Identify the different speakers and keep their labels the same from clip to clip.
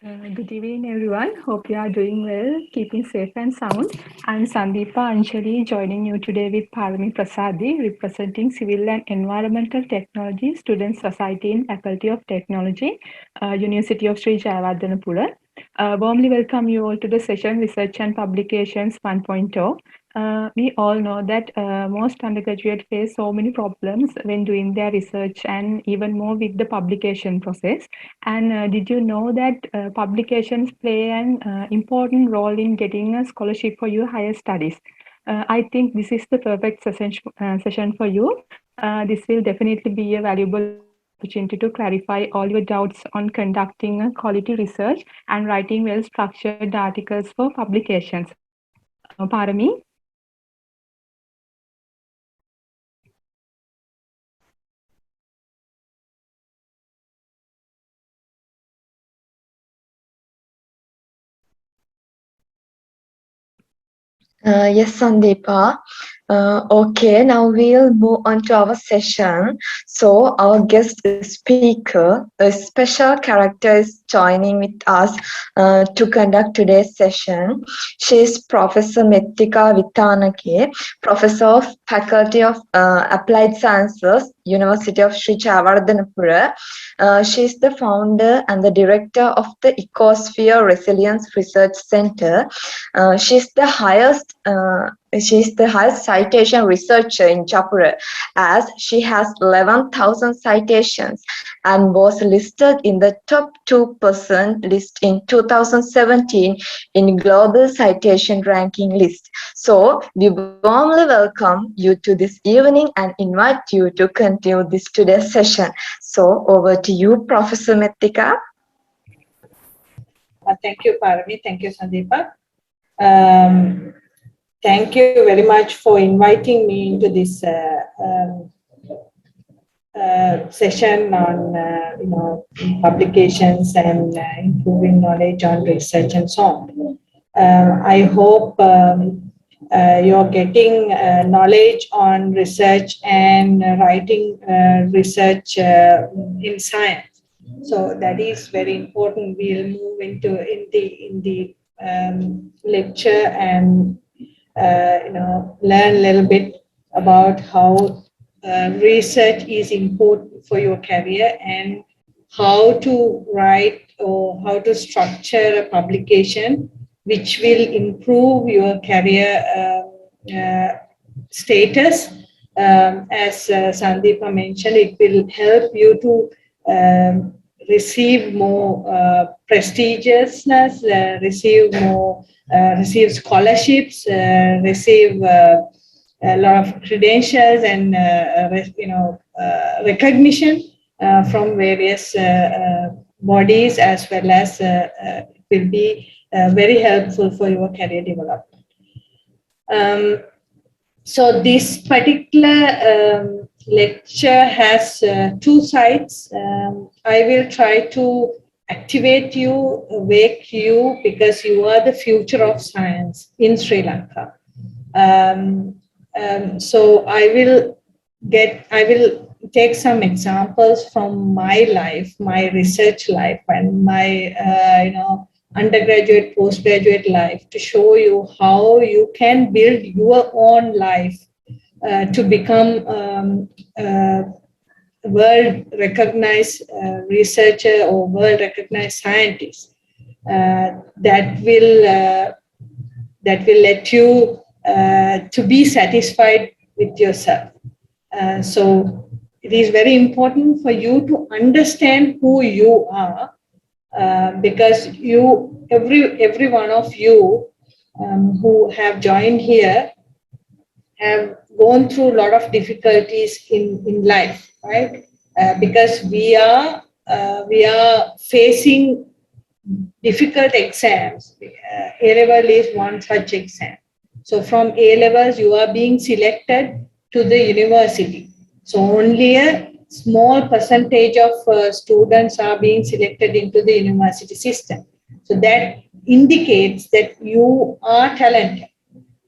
Speaker 1: Good evening, everyone. Hope you are doing well, keeping safe and sound. I'm Sandeepa Anjali, joining you today with Parami Prasadi, representing Civil and Environmental Technology Student Society in Faculty of Technology, University of Sri Jayewardenepura. Warmly welcome you all to the session Research and Publications 1.0. We all know that most undergraduates face so many problems when doing their research and even more with the publication process. And did you know that publications play an important role in getting a scholarship for your higher studies? I think this is the perfect session for you. This will definitely be a valuable opportunity to clarify all your doubts on conducting a quality research and writing well structured articles for publications. Parami?
Speaker 2: Yes, Sandeepa. Okay, now we'll move on to our session. So, our guest speaker, a special character, is joining with us to conduct today's session. She is Professor Meththika Vithange, Professor of Faculty of Applied Sciences, University of Sri Jayewardenepura. She is the founder and the director of the Ecosphere Resilience Research Center. She's the highest citation researcher in Japura, as she has 11,000 citations and was listed in the top 2% list in 2017 in Global Citation Ranking list. So we warmly welcome you to this evening and invite you to continue this today's session. So over to you, Professor Meththika.
Speaker 3: Thank you, Parami. Thank you, Sandeepa. Thank you very much for inviting me into this session on publications and improving knowledge on research and so on. I hope you're getting knowledge on research and writing research in science. So that is very important. We'll move into in the lecture and learn a little bit about how research is important for your career and how to write or how to structure a publication which will improve your career status. As Sandeepa mentioned, it will help you to receive more prestigiousness, receive scholarships, receive a lot of credentials and recognition from various bodies, as well as it will be very helpful for your career development. So this particular lecture has two sides. I will try to activate you, wake you, because you are the future of science in Sri Lanka. So I will take some examples from my life, my research life, and my undergraduate, postgraduate life to show you how you can build your own life to become world recognized researcher or world recognized scientist that will let you to be satisfied with yourself. So it is very important for you to understand who you are, because every one of you who have joined here have gone through a lot of difficulties in life, right? Because we are facing difficult exams. A-level is one such exam. So from A-levels, you are being selected to the university. So only a small percentage of students are being selected into the university system. So that indicates that you are talented.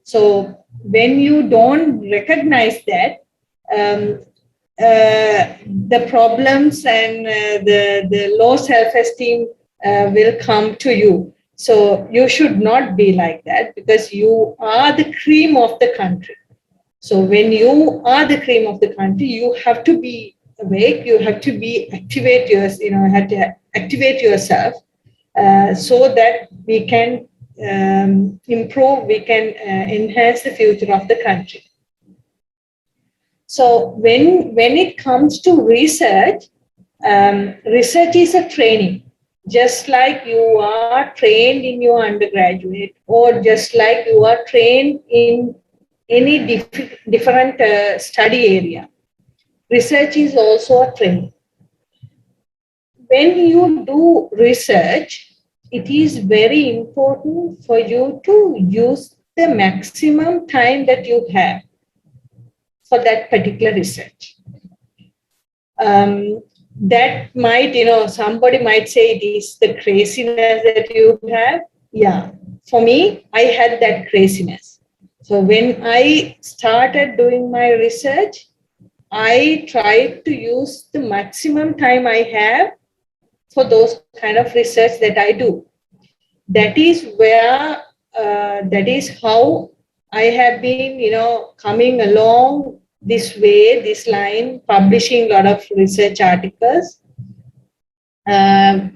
Speaker 3: So when you don't recognize that, the problems and the low self-esteem will come to you. So you should not be like that, because you are the cream of the country. So when you are the cream of the country, you have to be awake. You have to be have to activate yourself, so that we can improve, we can enhance the future of the country. So when it comes to research, research is a training. Just like you are trained in your undergraduate, or just like you are trained in any different study area, research is also a training. When you do research, it is very important for you to use the maximum time that you have for that particular research. That might, somebody might say it is the craziness that you have. Yeah, for me, I had that craziness. So when I started doing my research, I tried to use the maximum time I have for those kind of research that I do. That is where, that is how I have been, coming along this way, this line, publishing a lot of research articles. Here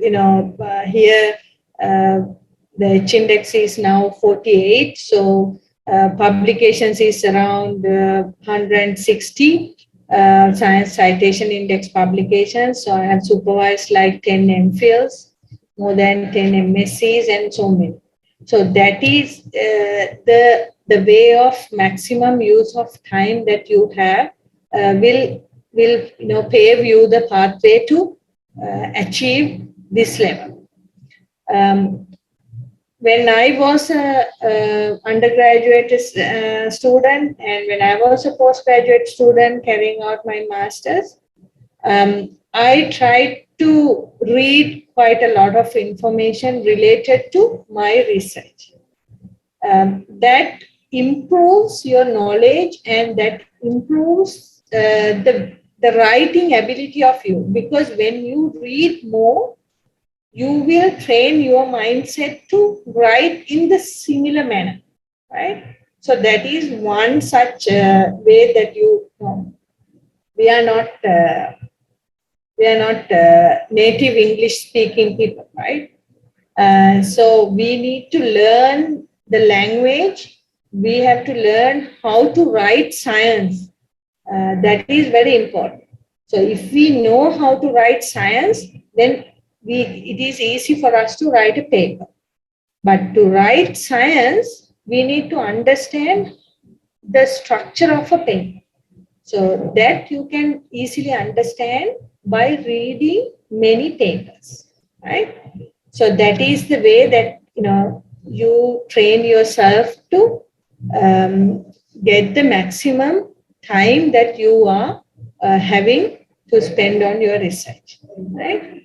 Speaker 3: the H-index is now 48, so publications is around 160 science citation index publications. So I have supervised like 10 MPhils, more than 10 MScs, and so many. So that is the way of maximum use of time that you have will pave you the pathway to achieve this level. When I was an undergraduate student, and when I was a postgraduate student carrying out my master's, I tried to read quite a lot of information related to my research. That improves your knowledge, and that improves the writing ability of you, because when you read more, you will train your mindset to write in the similar manner, right? So that is one such way that we are not native English speaking people, right? So we need to learn the language. We have to learn how to write science. That is very important. So if we know how to write science, then it is easy for us to write a paper. But to write science, we need to understand the structure of a paper. So that you can easily understand by reading many papers, right? So that is the way that you train yourself to get the maximum time that you are having to spend on your research, right?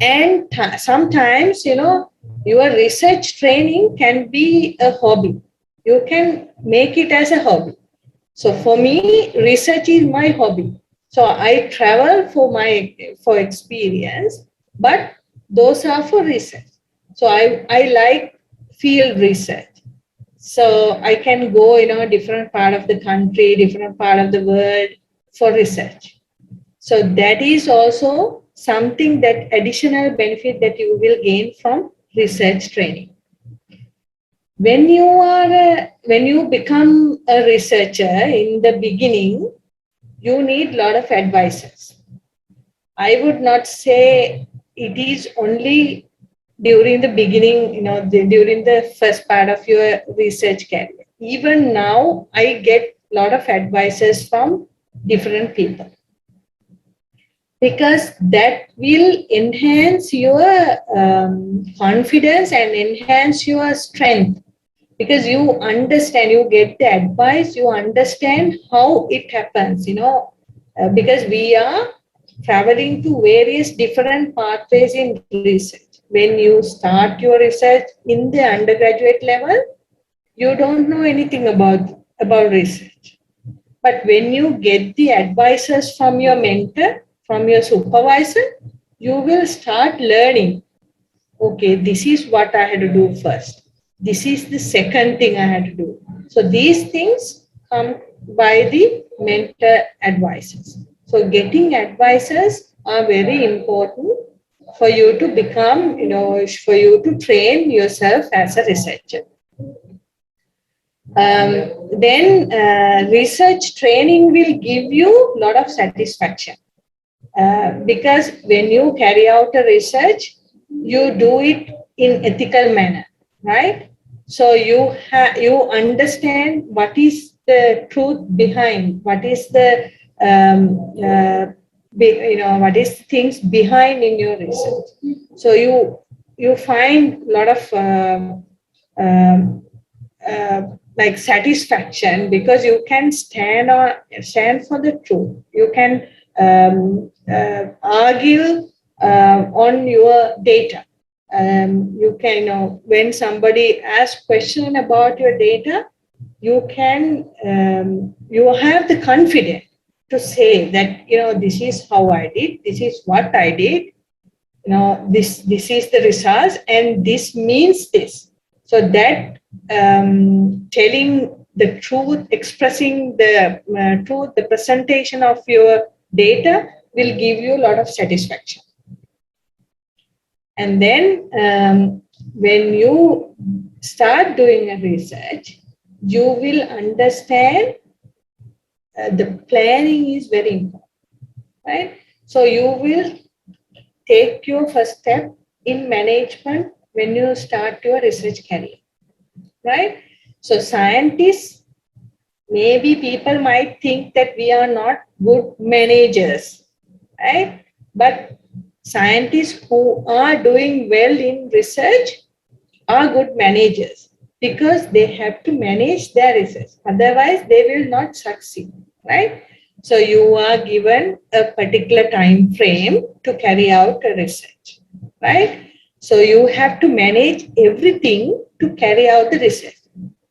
Speaker 3: And sometimes, your research training can be a hobby. You can make it as a hobby. So for me, research is my hobby. So I travel for experience, but those are for research. So I like field research. So I can go, different part of the country, different part of the world for research. So that is also something, that additional benefit that you will gain from research training. When you become a researcher in the beginning, you need a lot of advisors. I would not say it is only during the beginning, during the first part of your research career. Even now, I get a lot of advices from different people, because that will enhance your confidence and enhance your strength. Because you understand, you get the advice, you understand how it happens, because we are traveling to various different pathways in research. When you start your research in the undergraduate level, you don't know anything about research. But when you get the advices from your mentor, from your supervisor, you will start learning okay, this is what I had to do first. This is the second thing I had to do. So these things come by the mentor advisors. So getting advisors are very important for you to become, for you to train yourself as a researcher. Then research training will give you a lot of satisfaction. Because when you carry out a research, you do it in ethical manner, right? So you understand what is the truth behind, what is the what is the things behind in your research. So you find a lot of um, like satisfaction, because you can stand for the truth. You can argue on your data. You can, when somebody asks question about your data, you can you have the confidence to say that this is how I did, this is what I did, this is the results, and this means this. So that telling the truth, expressing the truth, the presentation of your data will give you a lot of satisfaction. And then when you start doing a research, you will understand the planning is very important, right? So you will take your first step in management when you start your research career, right? So scientists, maybe people might think that we are not good managers, right? But scientists who are doing well in research are good managers, because they have to manage their research. Otherwise, they will not succeed, right? So you are given a particular time frame to carry out a research, right? So you have to manage everything to carry out the research.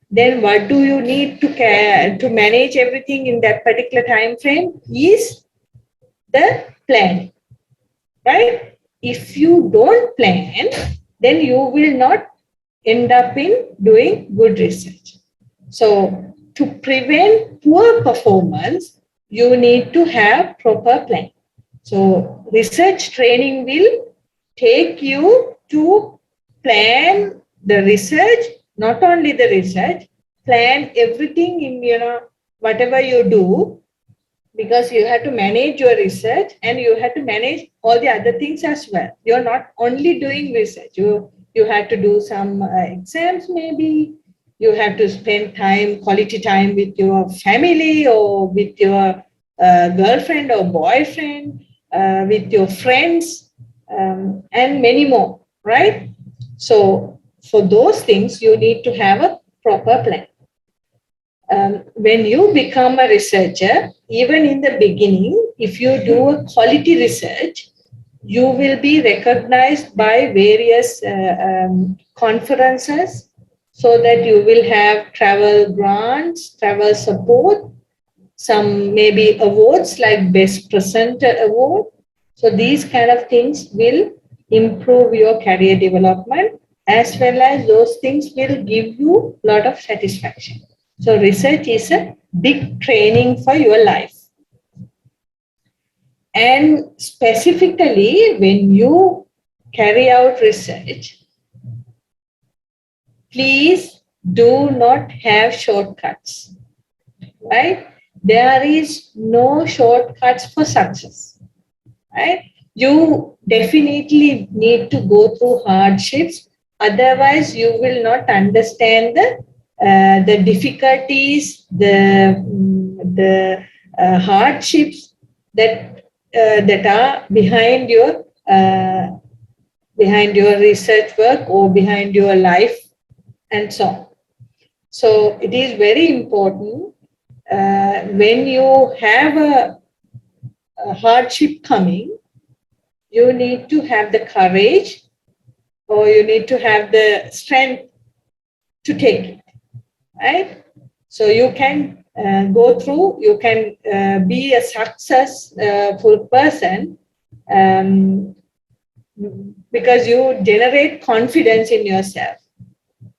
Speaker 3: Then what do you need to manage everything in that particular time frame is the planning, right? If you don't plan, then you will not end up in doing good research. So to prevent poor performance, you need to have proper plan. So research training will take you to plan the research, not only the research, plan everything in whatever you do, because you have to manage your research and you have to manage all the other things as well. You're not only doing research. You have to do some exams, maybe. You have to spend quality time with your family, or with your girlfriend or boyfriend, with your friends, and many more, right? So for those things, you need to have a proper plan. When you become a researcher, even in the beginning, if you do a quality research, you will be recognized by various conferences, so that you will have travel grants, travel support, some maybe awards like Best Presenter Award. So these kind of things will improve your career development, as well as those things will give you a lot of satisfaction. So research is a big training for your life. And specifically, when you carry out research, please do not have shortcuts, right? There is no shortcuts for success, right? You definitely need to go through hardships. Otherwise, you will not understand the difficulties, the hardships that are behind your research work, or behind your life, and so on. So it is very important when you have a hardship coming, you need to have the courage, or you need to have the strength to take it, right? So you can go through, you can be a successful person because you generate confidence in yourself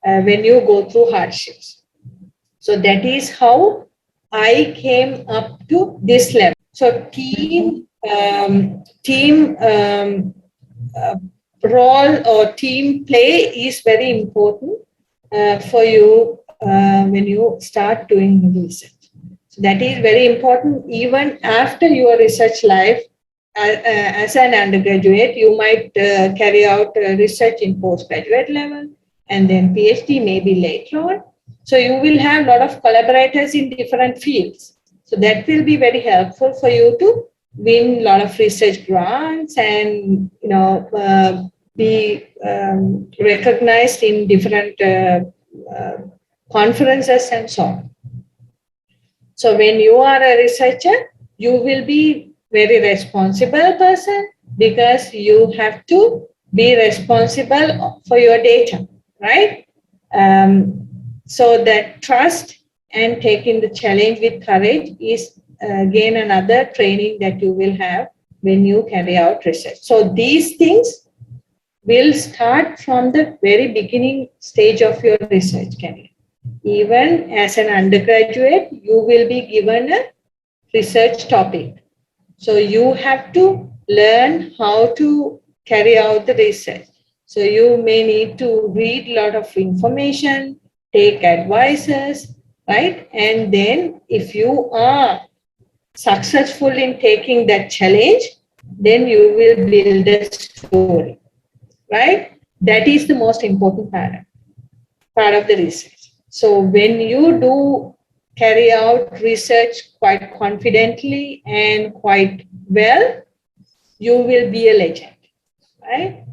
Speaker 3: when you go through hardships. So that is how I came up to this level. So team role or team play is very important for you when you start doing research. So that is very important even after your research life. As an undergraduate, you might carry out research in postgraduate level and then PhD maybe later on. So you will have a lot of collaborators in different fields. So that will be very helpful for you to win a lot of research grants and be recognized in different conferences and so on. So when you are a researcher, you will be very responsible person because you have to be responsible for your data, right? So that trust and taking the challenge with courage is again another training that you will have when you carry out research. So these things will start from the very beginning stage of your research career. Even as an undergraduate, you will be given a research topic. So you have to learn how to carry out the research. So you may need to read a lot of information, take advices, right? And then if you are successful in taking that challenge, then you will build a story, right? That is the most important part of the research. So when you do carry out research quite confidently and quite well, you will be a legend, right?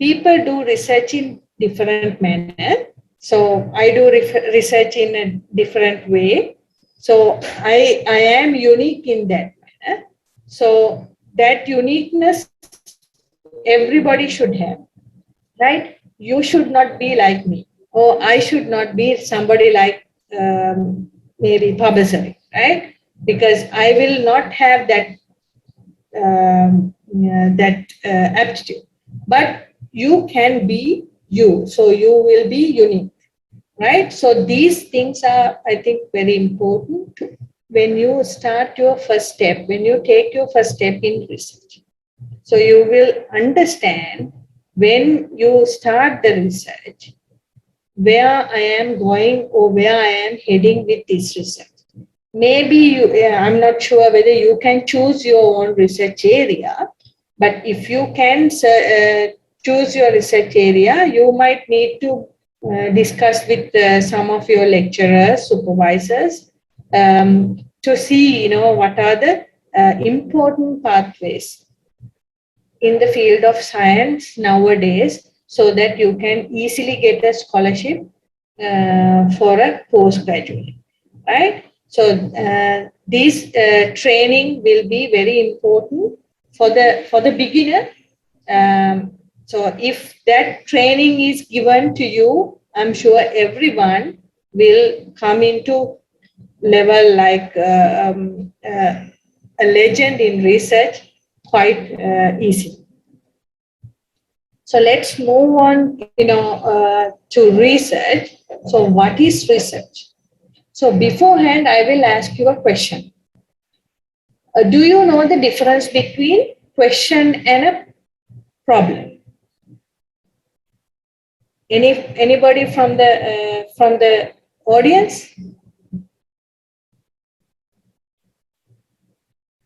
Speaker 3: People do research in different manner. So I do research in a different way. So I am unique in that manner. So that uniqueness everybody should have, right? You should not be like me, or I should not be somebody like maybe Pabasari, right? Because I will not have that aptitude. But you can be you, so you will be unique, right? So these things are, I think, very important when you start your first step, when you take your first step in research. So you will understand when you start the research where I am going or where I am heading with this research. Maybe I'm not sure whether you can choose your own research area, but if you can choose your research area, you might need to discuss with some of your lecturers, supervisors, to see, what are the important pathways in the field of science nowadays, so that you can easily get a scholarship for a postgraduate, right? So this training will be very important for the beginner. So if that training is given to you, I'm sure everyone will come into level like a legend in research quite easily. So let's move on, to research. So what is research? So beforehand, I will ask you a question. Do you know the difference between question and a problem? Anybody from the audience?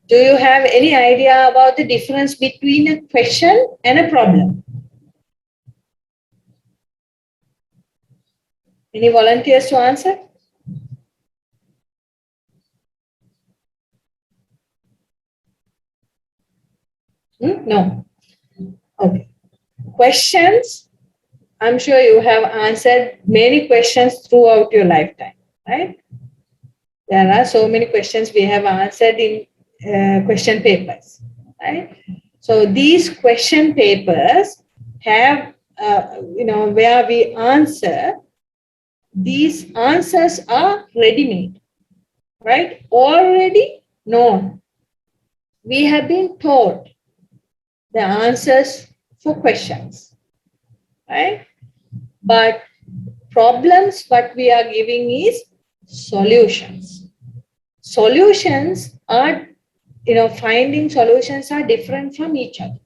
Speaker 3: Do you have any idea about the difference between a question and a problem? Any volunteers to answer? No. Okay. Questions, I'm sure you have answered many questions throughout your lifetime, right? There are so many questions we have answered in question papers, right? So these question papers have, where we answer, these answers are ready-made, right? Already known. We have been taught the answers for questions, right? But problems, what we are giving is solutions. Solutions are, finding solutions are different from each other.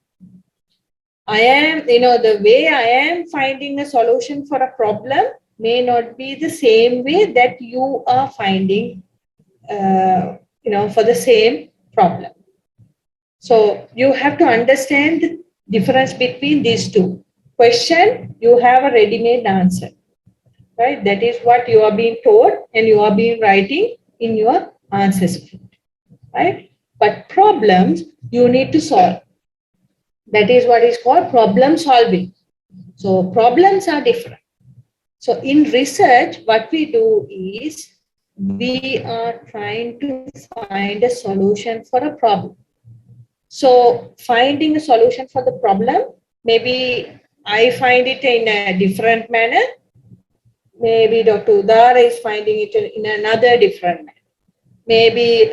Speaker 3: The way I am finding a solution for a problem may not be the same way that you are finding, for the same problem. So you have to understand the difference between these two. Question, you have a ready-made answer, right? That is what you are being told and you are being writing in your answer script, right? But problems, you need to solve. That is what is called problem solving. So problems are different. So in research, what we do is we are trying to find a solution for a problem. So finding a solution for the problem, maybe I find it in a different manner. Maybe Dr. Udara is finding it in another different manner. Maybe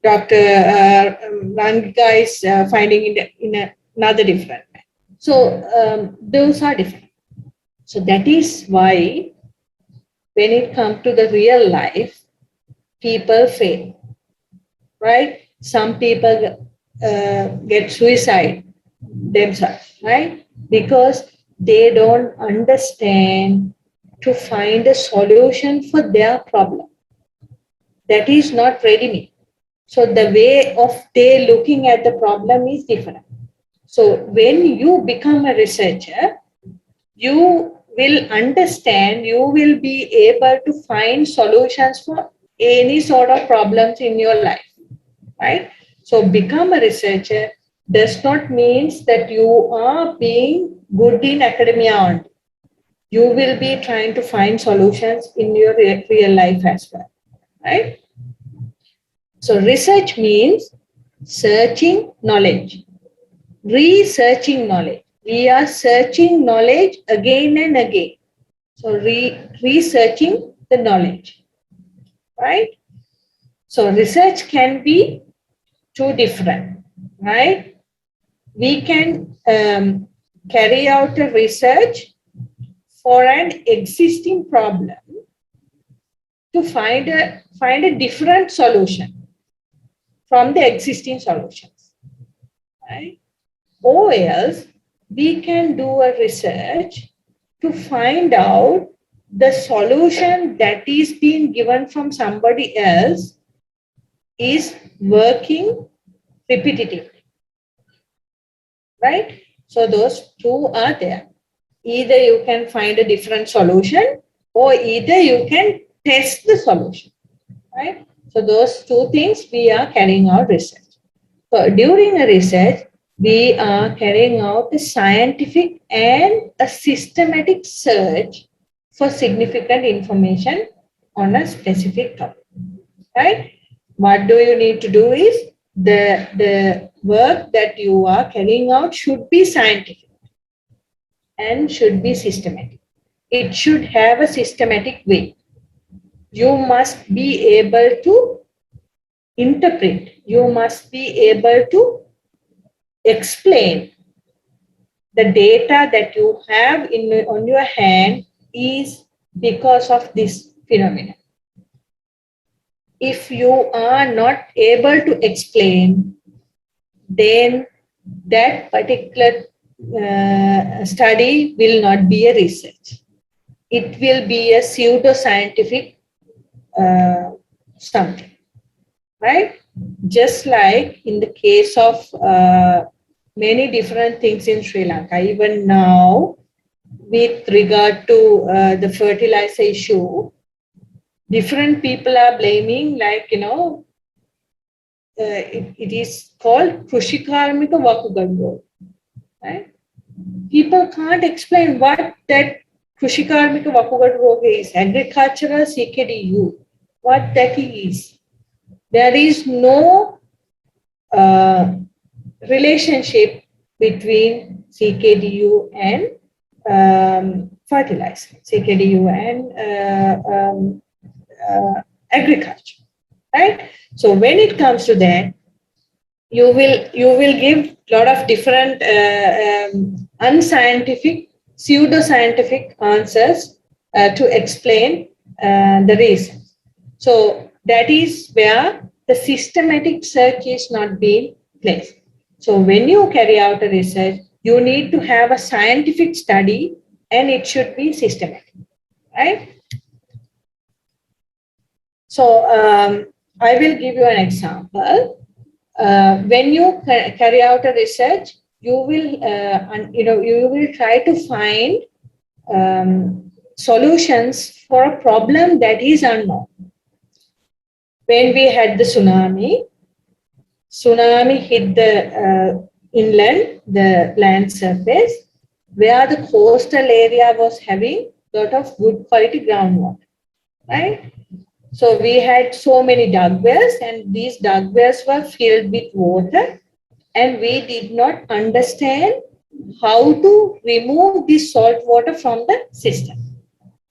Speaker 3: Dr. Rangika is finding it in another different manner. So those are different. So that is why when it comes to the real life, people fail, right? Some people get suicide themselves, right? Because they don't understand to find a solution for their problem. That is not ready-made. So the way of they looking at the problem is different. So when you become a researcher, you will understand, you will be able to find solutions for any sort of problems in your life, right? So become a researcher does not mean that you are being good in academia only. You will be trying to find solutions in your real life as well, right? So research means searching knowledge, researching knowledge. We are searching knowledge again and again. So researching the knowledge, right? So research can be two different, right? We can carry out a research for an existing problem to find a different solution from the existing solutions, right? Or else we can do a research to find out the solution that is being given from somebody else is working repetitively, right? So those two are there. Either you can find a different solution or either you can test the solution, right? So those two things we are carrying out research. So during a research, we are carrying out a scientific and a systematic search for significant information on a specific topic, right? What do you need to do is the work that you are carrying out should be scientific and should be systematic. It should have a systematic way. You must be able to interpret. You must be able to explain the data that you have on your hand is because of this phenomenon. If you are not able to explain, then that particular study will not be a research. It will be a pseudoscientific something, right? Just like in the case of many different things in Sri Lanka, even now, with regard to the fertilizer issue, different people are blaming, like, it is called Krushikarmika Vakugadu, right? People can't explain what that Krushikarmika Vakugadu is, agricultural CKDU, what that is. There is no relationship between CKDU and fertilizer, CKDU and agriculture, right? So when it comes to that, you will give a lot of different unscientific, pseudoscientific answers to explain the reason. So that is where the systematic search is not being placed. So when you carry out a research, you need to have a scientific study and it should be systematic, right? So I will give you an example. When you carry out a research, you will try to find solutions for a problem that is unknown. When we had the tsunami hit the inland, the land surface, where the coastal area was having a lot of good quality groundwater, right? So we had so many dug wells, and these dug wells were filled with water, and we did not understand how to remove this salt water from the system,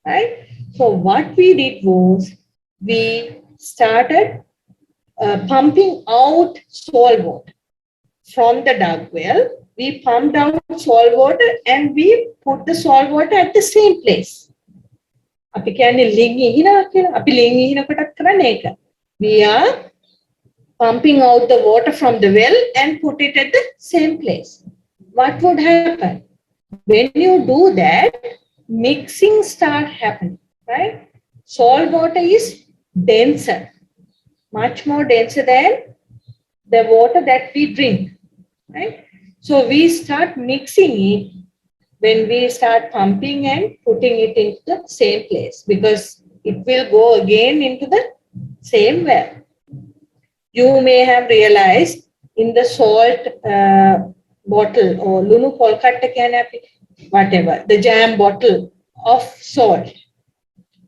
Speaker 3: right? So what we did was we started pumping out salt water from the dug well. We pumped out salt water and we put the salt water at the same place. We are pumping out the water from the well and put it at the same place. What would happen? When you do that, mixing start happening, right? Salt water is denser, much more denser than the water that we drink, right? So we start mixing it when we start pumping and putting it into the same place, because it will go again into the same well. You may have realized in the salt bottle or lunu polkatta whatever, the jam bottle of salt.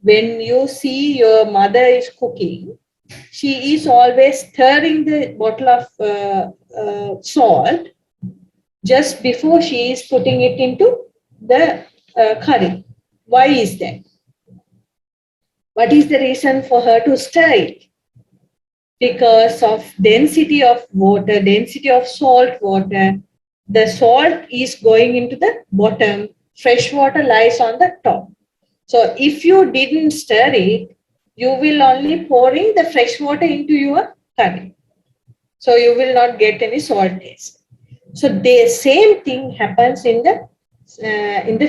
Speaker 3: When you see your mother is cooking, she is always stirring the bottle of salt just before she is putting it into the curry. Why is that? What is the reason for her to stir it? Because of density of water, density of salt water, the salt is going into the bottom, fresh water lies on the top. So if you didn't stir it, you will only pouring the fresh water into your curry. So you will not get any salt taste. So the same thing happens in the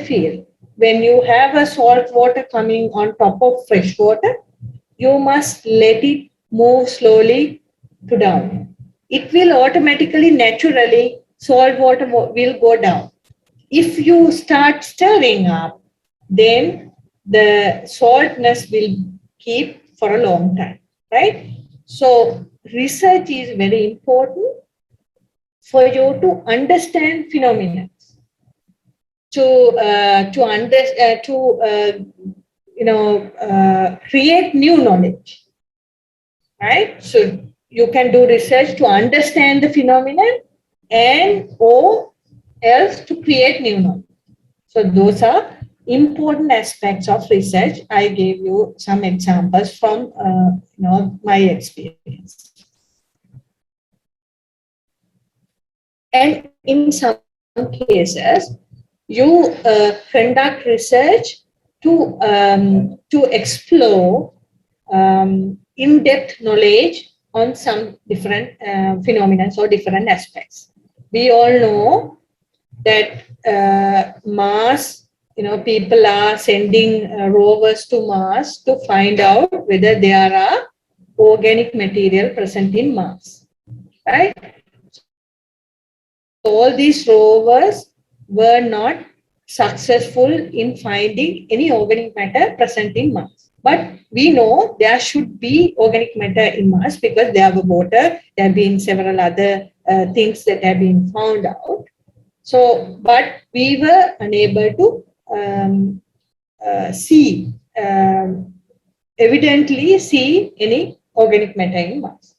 Speaker 3: field. When you have a salt water coming on top of fresh water, you must let it move slowly to down. It will automatically, naturally, salt water will go down. If you start stirring up, then the saltness will keep for a long time, right? So research is very important for you to understand phenomena, create new knowledge, right? So you can do research to understand the phenomenon and or else to create new knowledge. So those are important aspects of research. I gave you some examples from my experience. And in some cases, you conduct research to explore in-depth knowledge on some different phenomena or different aspects. We all know that Mars, people are sending rovers to Mars to find out whether there are organic material present in Mars, right? So all these rovers were not successful in finding any organic matter present in Mars. But we know there should be organic matter in Mars because there were water, there have been several other things that have been found out. So, but we were unable to evidently see any organic matter in Mars.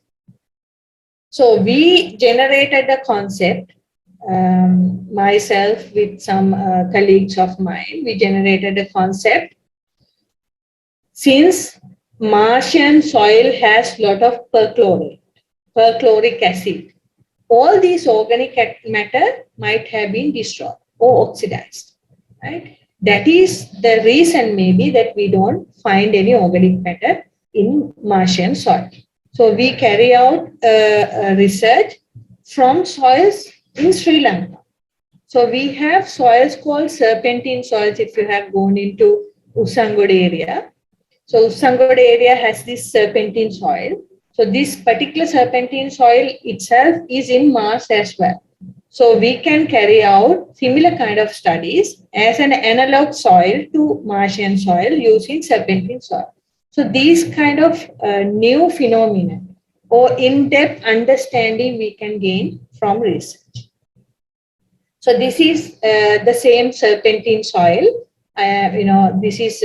Speaker 3: So we generated a concept, myself with some colleagues of mine, we generated a concept. Since Martian soil has a lot of perchloric acid, all these organic matter might have been destroyed or oxidized, right? That is the reason maybe that we don't find any organic matter in Martian soil. So we carry out research from soils in Sri Lanka. So we have soils called serpentine soils if you have gone into Usangod area. So Usangod area has this serpentine soil. So this particular serpentine soil itself is in Mars as well. So we can carry out similar kind of studies as an analog soil to Martian soil using serpentine soil. So these kind of new phenomena or in-depth understanding we can gain from research. So this is the same serpentine soil. This is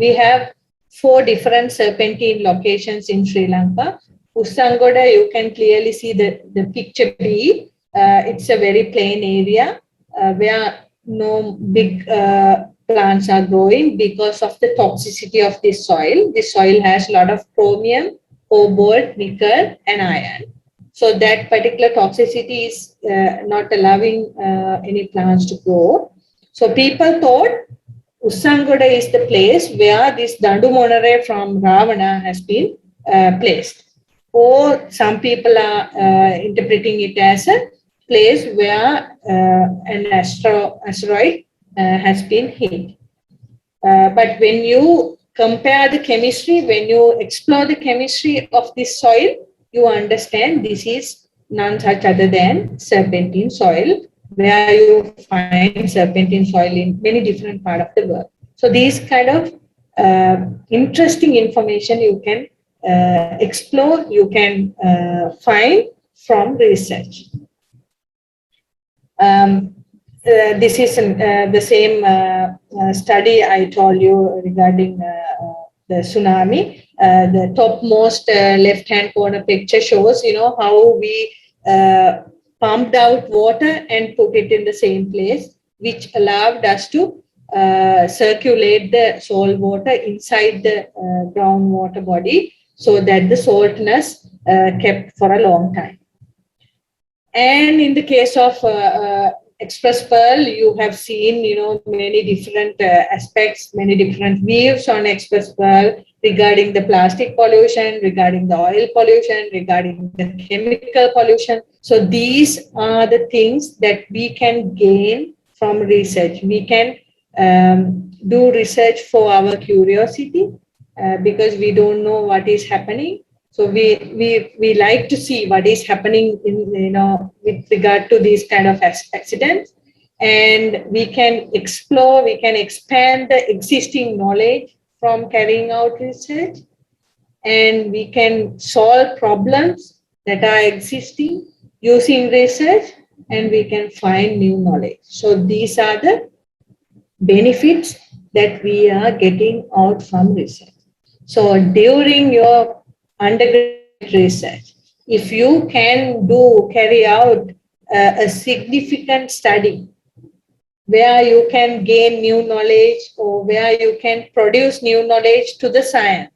Speaker 3: we have 4 different serpentine locations in Sri Lanka. Usangoda, you can clearly see the picture B. It's a very plain area where no big plants are growing because of the toxicity of this soil. This soil has a lot of chromium, cobalt, nickel, and iron. So that particular toxicity is not allowing any plants to grow. So people thought Usangoda is the place where this Dandu Monare from Ravana has been placed. Or some people are interpreting it as a place where an asteroid has been hit. But when you compare the chemistry, when you explore the chemistry of this soil, you understand this is none such other than serpentine soil, where you find serpentine soil in many different parts of the world. So these kind of interesting information you can explore, you can find from research. This is the same study I told you regarding the tsunami. The topmost left-hand corner picture shows, how we pumped out water and put it in the same place, which allowed us to circulate the salt water inside the groundwater body so that the saltness kept for a long time. And in the case of Express Pearl, you have seen, many different aspects, many different views on Express Pearl regarding the plastic pollution, regarding the oil pollution, regarding the chemical pollution. So these are the things that we can gain from research. We can do research for our curiosity because we don't know what is happening. So we like to see what is happening in with regard to these kind of accidents, and we can explore, we can expand the existing knowledge from carrying out research, and we can solve problems that are existing using research, and we can find new knowledge. So these are the benefits that we are getting out from research. So during your undergraduate research, if you can carry out a significant study where you can gain new knowledge or where you can produce new knowledge to the science,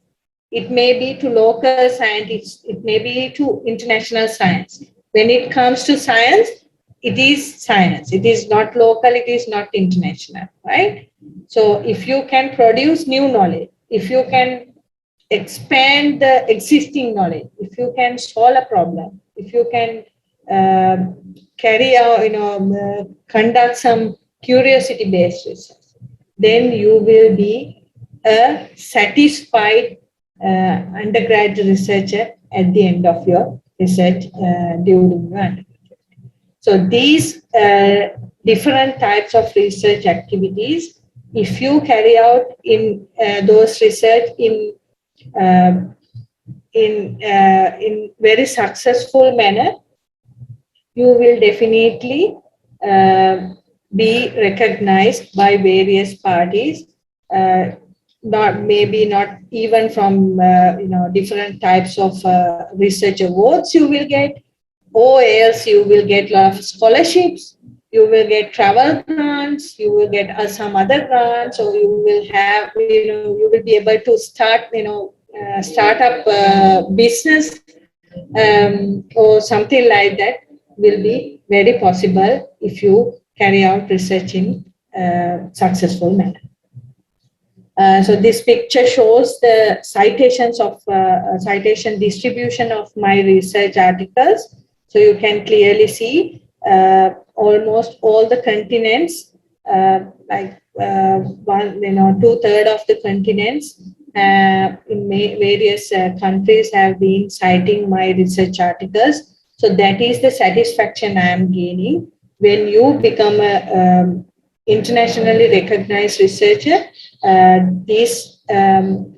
Speaker 3: it may be to local scientists, it may be to international science. When it comes to science, it is science. It is not local, it is not international, right? So if you can produce new knowledge, if you can expand the existing knowledge, if you can solve a problem, if you can carry out, conduct some curiosity-based research, then you will be a satisfied undergraduate researcher at the end of your research during your undergraduate. So these different types of research activities, if you carry out in those research in very successful manner, you will definitely be recognized by various parties. Not even from different types of research awards you will get, or else you will get a lot of scholarships, you will get travel grants, you will get some other grants, or you will have, you will be able to start, start up business or something like that. will be very possible if you carry out research in successful manner. So this picture shows the citations of citation distribution of my research articles. So you can clearly see almost all the continents, like 2/3 of the continents in various countries have been citing my research articles. So that is the satisfaction I am gaining. When you become a internationally recognized researcher, these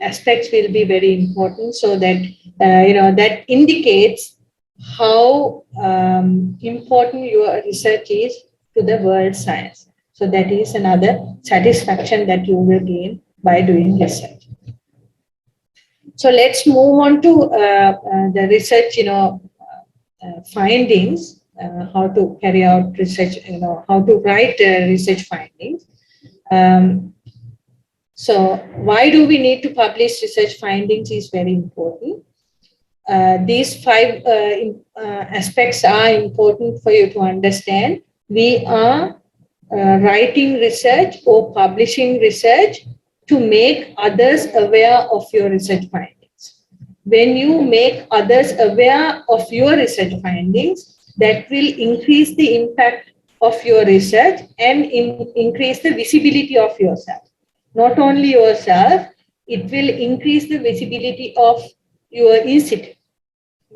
Speaker 3: aspects will be very important, so that that indicates how important your research is to the world science. So that is another satisfaction that you will gain by doing research. So let's move on to the research, findings, how to carry out research, how to write research findings. So why do we need to publish research findings is very important. These 5 aspects are important for you to understand. We are writing research or publishing research to make others aware of your research findings. When you make others aware of your research findings, that will increase the impact of your research and increase the visibility of yourself. Not only yourself, it will increase the visibility of your institute,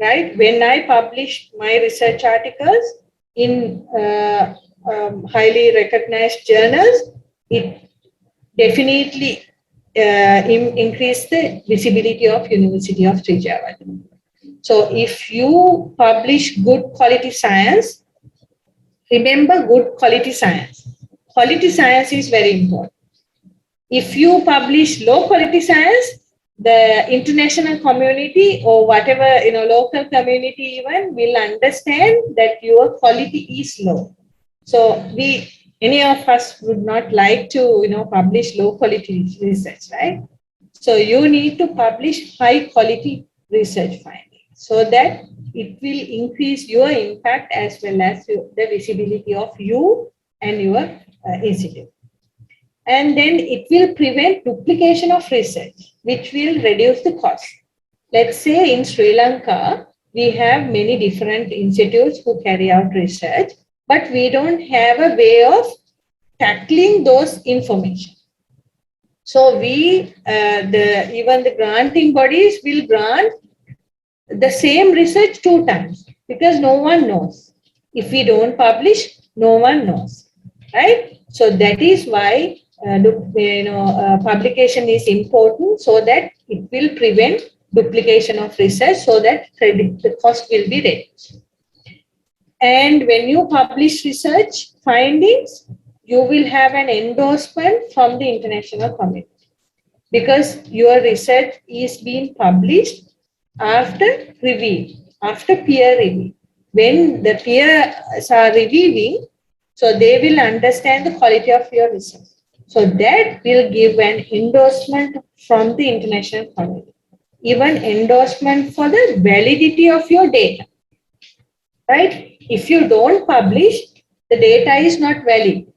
Speaker 3: right? When I publish my research articles in highly recognized journals, it definitely increase the visibility of University of Sri Jayewardenepura. So if you publish good quality science, remember good quality science. Quality science is very important. If you publish low quality science, the international community or whatever, local community even will understand that your quality is low. So any of us would not like to, publish low quality research, right? So you need to publish high quality research findings so that it will increase your impact as well as the visibility of you and your institute. And then it will prevent duplication of research, which will reduce the cost. Let's say in Sri Lanka, we have many different institutes who carry out research, but we don't have a way of tackling those information. So even the granting bodies will grant the same research 2 times because no one knows. If we don't publish, no one knows, right? So that is why publication is important, so that it will prevent duplication of research, so that the cost will be reduced. And when you publish research findings, you will have an endorsement from the international community because your research is being published after review, after peer review. When the peers are reviewing, so they will understand the quality of your research. So that will give an endorsement from the international community, even endorsement for the validity of your data, right? If you don't publish, the data is not valid,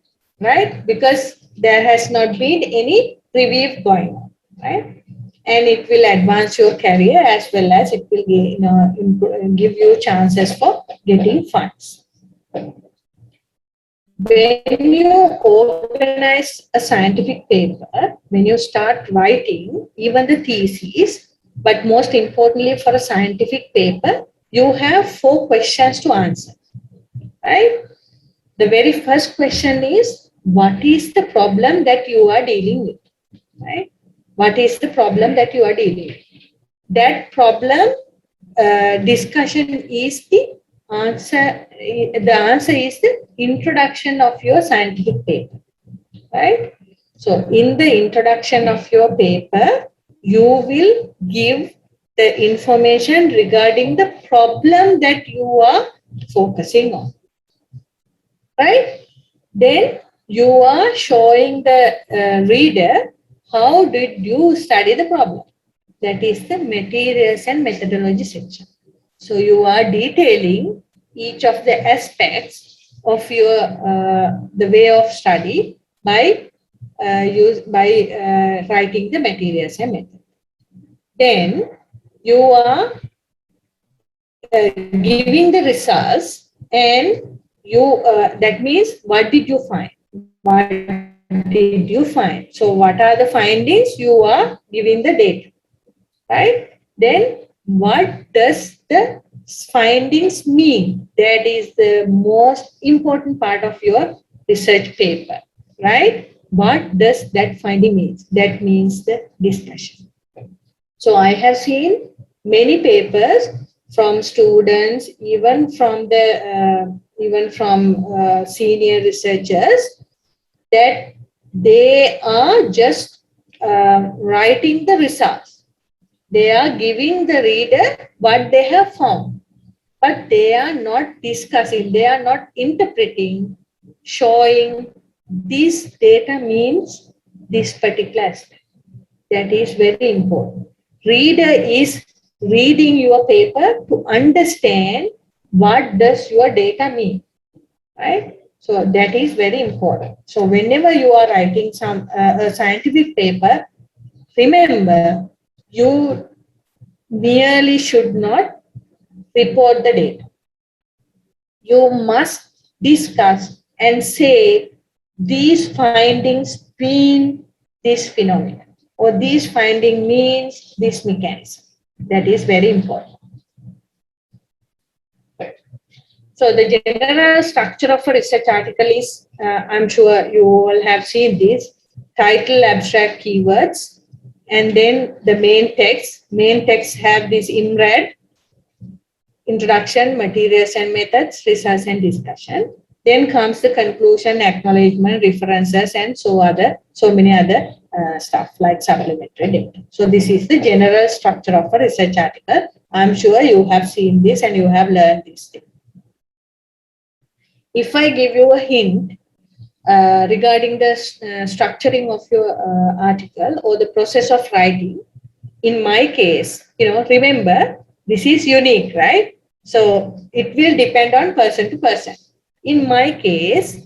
Speaker 3: right? Because there has not been any review going on, right? And it will advance your career as well as it will give you chances for getting funds. When you organize a scientific paper, when you start writing, even the thesis, but most importantly for a scientific paper, you have 4 questions to answer, right? The very first question is, what is the problem that you are dealing with, right? What is the problem that you are dealing with? That problem discussion is the answer. The answer is the introduction of your scientific paper, right? So in the introduction of your paper, you will give the information regarding the problem that you are focusing on, right? Then you are showing the reader how did you study the problem. That is the materials and methodology section. So you are detailing each of the aspects of your the way of study by writing the materials and method. Then you are giving the results, and you that means what did you find? What did you find? So what are the findings? You are giving the data, right? Then what does the findings mean? That is the most important part of your research paper, right? What does that finding mean? That means the discussion. So I have seen many papers from students, even from senior researchers, that they are just writing the results. They are giving the reader what they have found, but they are not discussing, they are not interpreting, showing this data means this particular aspect. That is very important. Reader is reading your paper to understand what does your data mean, right? So that is very important. So whenever you are writing a scientific paper, remember, you merely should not report the data. You must discuss and say these findings mean this phenomenon, or these finding means this mechanism. That is very important. So the general structure of a research article is, I'm sure you all have seen this: title, abstract, keywords, and then the main text. Main text have this in red: introduction, materials and methods, results and discussion. Then comes the conclusion, acknowledgement, references, and so many other stuff like supplementary data. So this is the general structure of a research article. I'm sure you have seen this and you have learned this thing. If I give you a hint regarding the structuring of your article or the process of writing, in my case, remember, this is unique, right? So it will depend on person to person. In my case,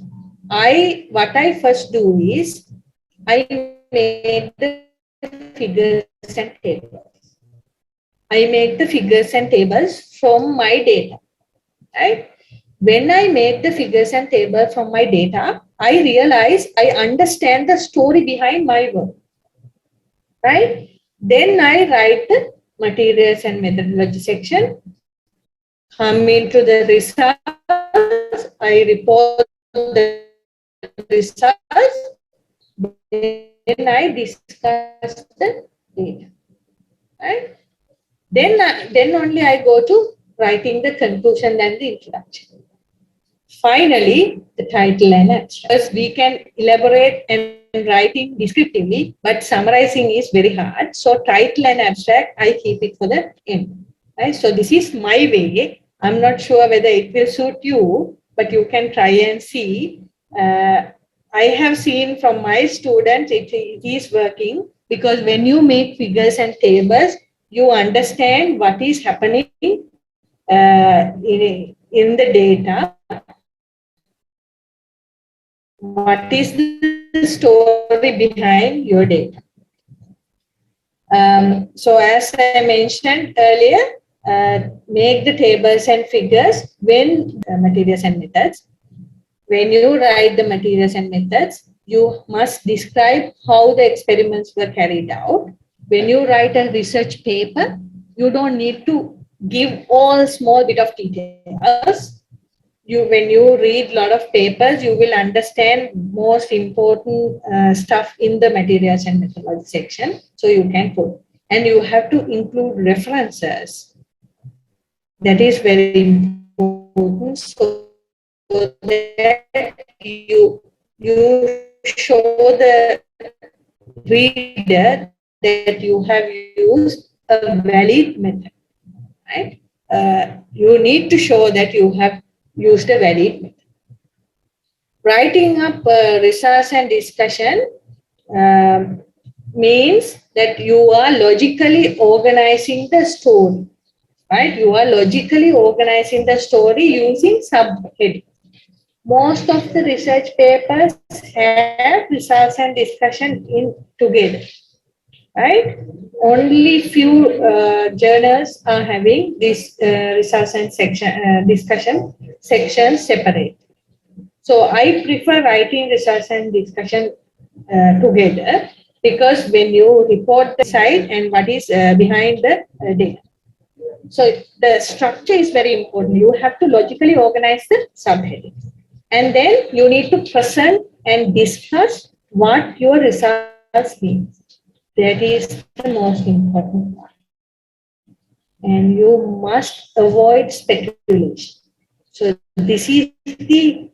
Speaker 3: what I first do is I make the figures and tables. I make the figures and tables from my data, right? When I make the figures and tables from my data, I realize I understand the story behind my work, right? Then I write the materials and methodology section, come into the results, I report the results, then I discuss the data, right? Then only I go to writing the conclusion and the introduction. Finally, the title and abstract. As we can elaborate and writing descriptively, but summarizing is very hard. So title and abstract, I keep it for the end. Right? So this is my way. I'm not sure whether it will suit you, but you can try and see. I have seen from my students, it is working, because when you make figures and tables, you understand what is happening in the data. What is the story behind your data? So as I mentioned earlier, make the tables and figures when materials and methods. When you write the materials and methods, you must describe how the experiments were carried out. When you write a research paper, you don't need to give all small bit of details. When you read a lot of papers, you will understand most important stuff in the materials and methodology section. So you can put, and you have to include references. That is very important. So that you show the reader that you have used a valid method, right? You need to show that you have used a valid method. Writing up results and discussion means that you are logically organizing the story, right? You are logically organizing the story using subheading. Most of the research papers have results and discussion in together, right? Only few journals are having this results and discussion sections separate. So I prefer writing results and discussion together, because when you report the site and what is behind the data. So the structure is very important. You have to logically organize the subheadings. And then you need to present and discuss what your results mean. That is the most important part. And you must avoid speculation. So this is the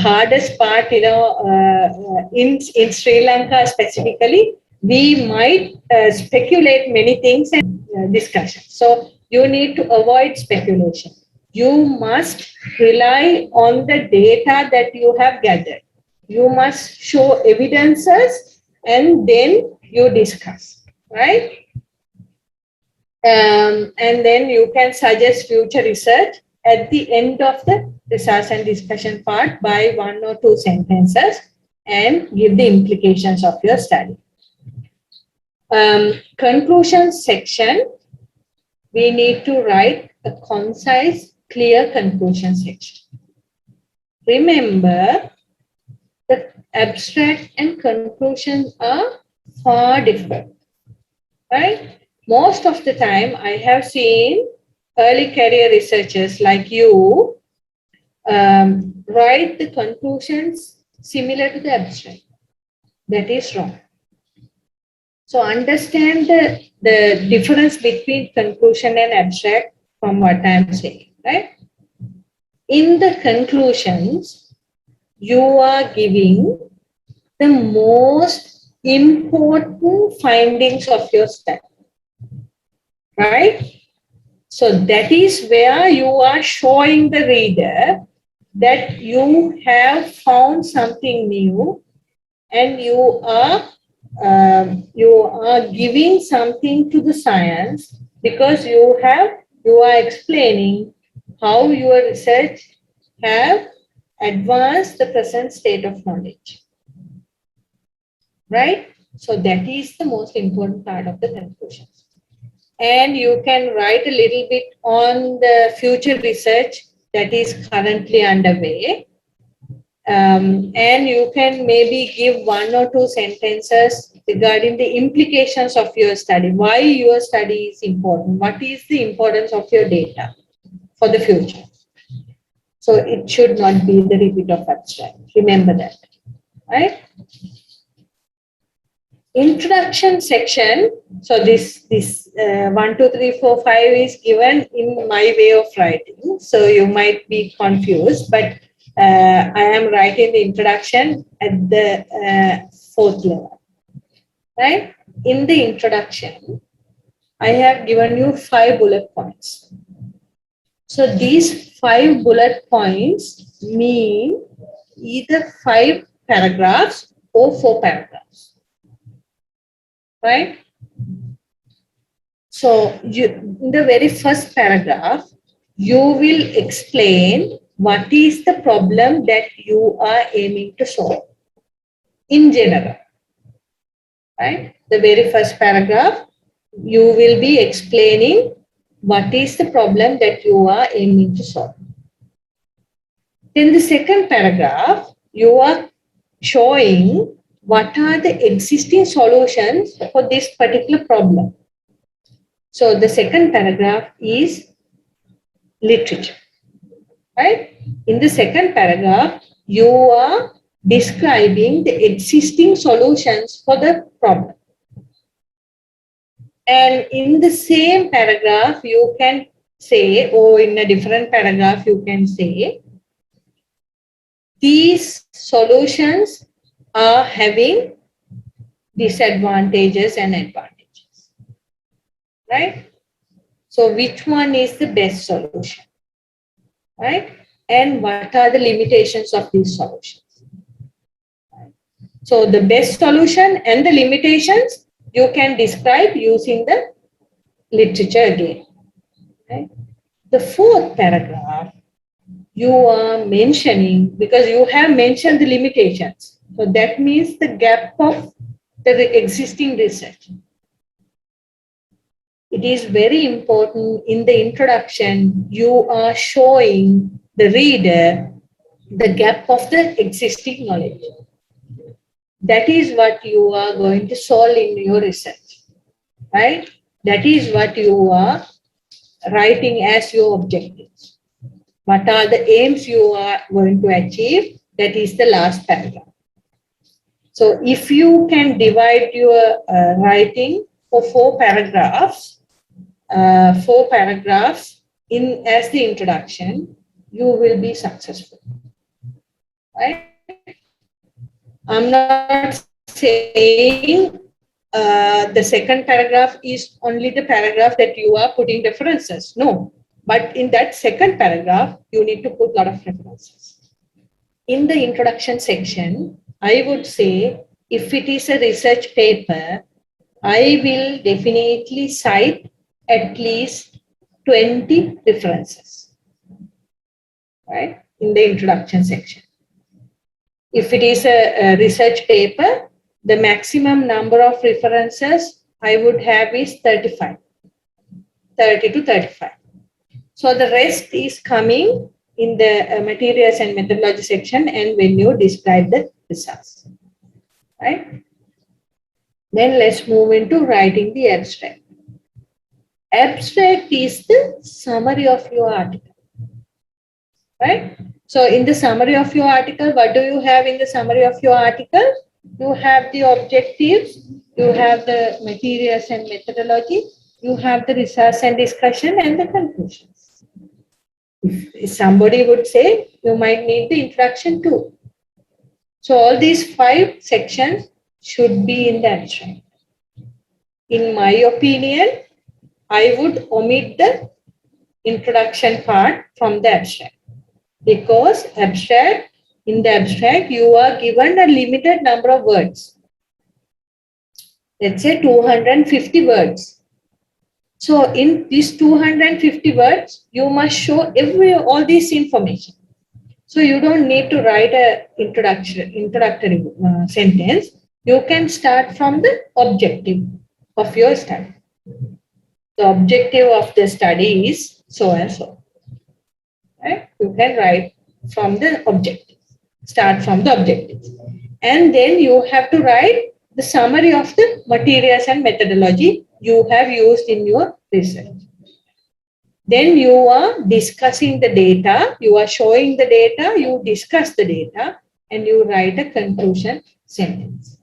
Speaker 3: hardest part, in Sri Lanka specifically. We might speculate many things and discussion. So you need to avoid speculation. You must rely on the data that you have gathered. You must show evidences and then you discuss, right? And then you can suggest future research at the end of the research and discussion part by 1 or 2 sentences and give the implications of your study. Conclusion section, we need to write a concise, clear conclusion section. Remember, the abstract and conclusion are far different, right? Most of the time, I have seen early career researchers like you write the conclusions similar to the abstract. That is wrong. So understand the difference between conclusion and abstract from what I am saying, right? In the conclusions, you are giving the most important findings of your study, right? So that is where you are showing the reader that you have found something new and you are giving something to the science, because you are explaining how your research have advanced the present state of knowledge, right? So that is the most important part of the conclusions. And you can write a little bit on the future research that is currently underway. And you can maybe give 1 or 2 sentences regarding the implications of your study, why your study is important, what is the importance of your data for the future. So it should not be the repeat of abstract. Remember that, right? Introduction section. So this 1, 2, 3, 4, 5 is given in my way of writing. So you might be confused, but I am writing the introduction at the 4th level, right? In the introduction, I have given you 5 bullet points. So these 5 bullet points mean either 5 paragraphs or 4 paragraphs, right? So in the very first paragraph, you will explain what is the problem that you are aiming to solve in general, right? The very first paragraph, you will be explaining what is the problem that you are aiming to solve. Then the second paragraph, you are showing what are the existing solutions for this particular problem. So the second paragraph is literature, right? In the second paragraph, you are describing the existing solutions for the problem. And in the same paragraph, you can say, or in a different paragraph, you can say, these solutions are having disadvantages and advantages, right? So which one is the best solution, right? And what are the limitations of these solutions? So the best solution and the limitations you can describe using the literature again. Right? The fourth paragraph, you are mentioning, because you have mentioned the limitations. So that means the gap of the existing research. It is very important in the introduction, you are showing the reader the gap of the existing knowledge. That is what you are going to solve in your research, right? That is what you are writing as your objectives. What are the aims you are going to achieve? That is the last paragraph. So if you can divide your writing for four paragraphs in as the introduction, you will be successful. Right? I'm not saying the second paragraph is only the paragraph that you are putting references. No. But in that second paragraph, you need to put a lot of references. In the introduction section, I would say if it is a research paper, I will definitely cite at least 20 references, right, in the introduction section. If it is a research paper, the maximum number of references I would have is 30 to 35. So the rest is coming in the materials and methodology section and when you describe the results, right? Then let's move into writing the abstract. Abstract is the summary of your article, right? So in the summary of your article, what do you have in the summary of your article? You have the objectives, you have the materials and methodology, you have the results and discussion and the conclusions. If somebody would say, you might need the introduction too. So all these 5 sections should be in the abstract. In my opinion, I would omit the introduction part from the abstract. Because in the abstract, you are given a limited number of words. Let's say 250 words. So in these 250 words, you must show all this information. So you don't need to write an introductory sentence. You can start from the objective of your study. The objective of the study is so and so. Right? You can write from the objective. Start from the objectives. And then you have to write the summary of the materials and methodology you have used in your research. Then you are discussing the data, you are showing the data, you discuss the data, and you write a conclusion sentence.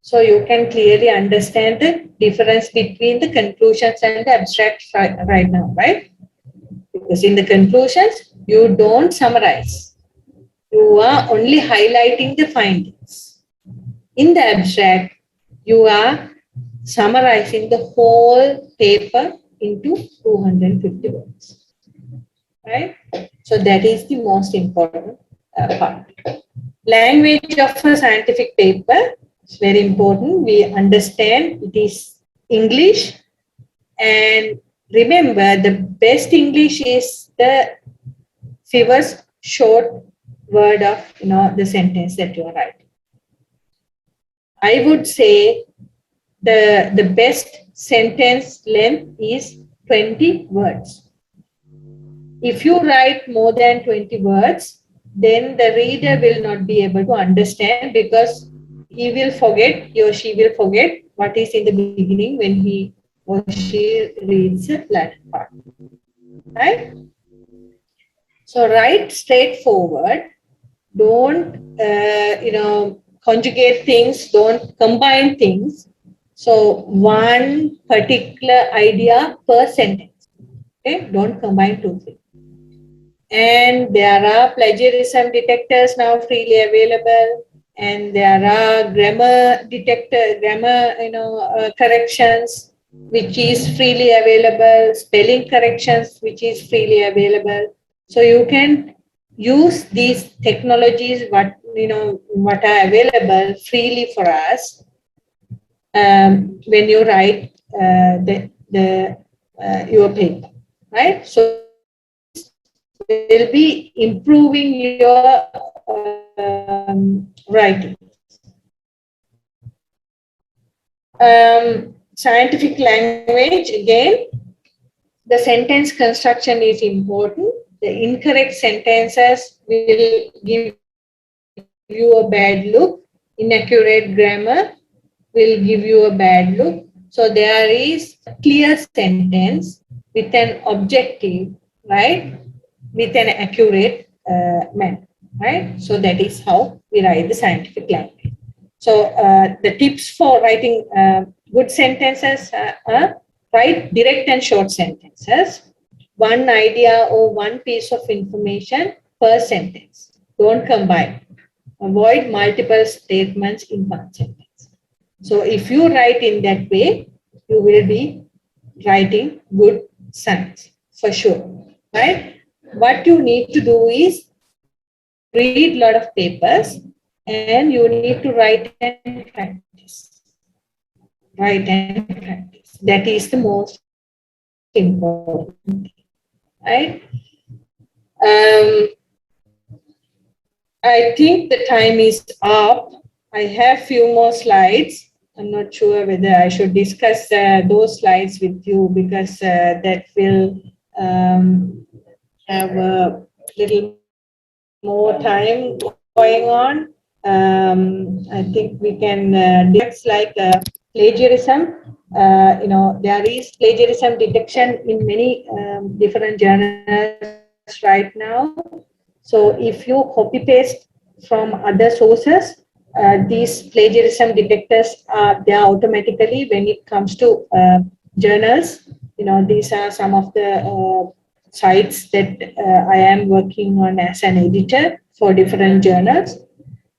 Speaker 3: So you can clearly understand the difference between the conclusions and the abstract right now, right? Because in the conclusions, you don't summarize. You are only highlighting the findings. In the abstract, you are summarizing the whole paper into 250 words. Right? So that is the most important part. Language of a scientific paper is very important. We understand it is English, and remember the best English is the fewest short word of the sentence that you are writing. I would say the best sentence length is 20 words. If you write more than 20 words, then the reader will not be able to understand because he or she will forget what is in the beginning when he or she reads the latter part. Right? So write straightforward. Don't, conjugate things. Don't combine things. So one particular idea per sentence. Okay? Don't combine 2 things. And there are plagiarism detectors now freely available, and there are grammar corrections which is freely available, spelling corrections which is freely available. So you can use these technologies what are available freely for us when you write the your paper, right? So will be improving your writing. Scientific language, again, the sentence construction is important. The incorrect sentences will give you a bad look. Inaccurate grammar will give you a bad look. So there is a clear sentence with an objective, right? With an accurate manner, right? So that is how we write the scientific language. So the tips for writing good sentences are write direct and short sentences. One idea or one piece of information per sentence. Don't combine. Avoid multiple statements in one sentence. So if you write in that way, you will be writing good science for sure, right? What you need to do is read a lot of papers and you need to write and practice. Write and practice. That is the most important, right? I think the time is up. I have few more slides. I'm not sure whether I should discuss those slides with you because that will have a little more time going on. I think we can discuss like plagiarism. There is plagiarism detection in many different journals right now. So if you copy paste from other sources, these plagiarism detectors are there automatically when it comes to journals. These are some of the sites that I am working on as an editor for different journals.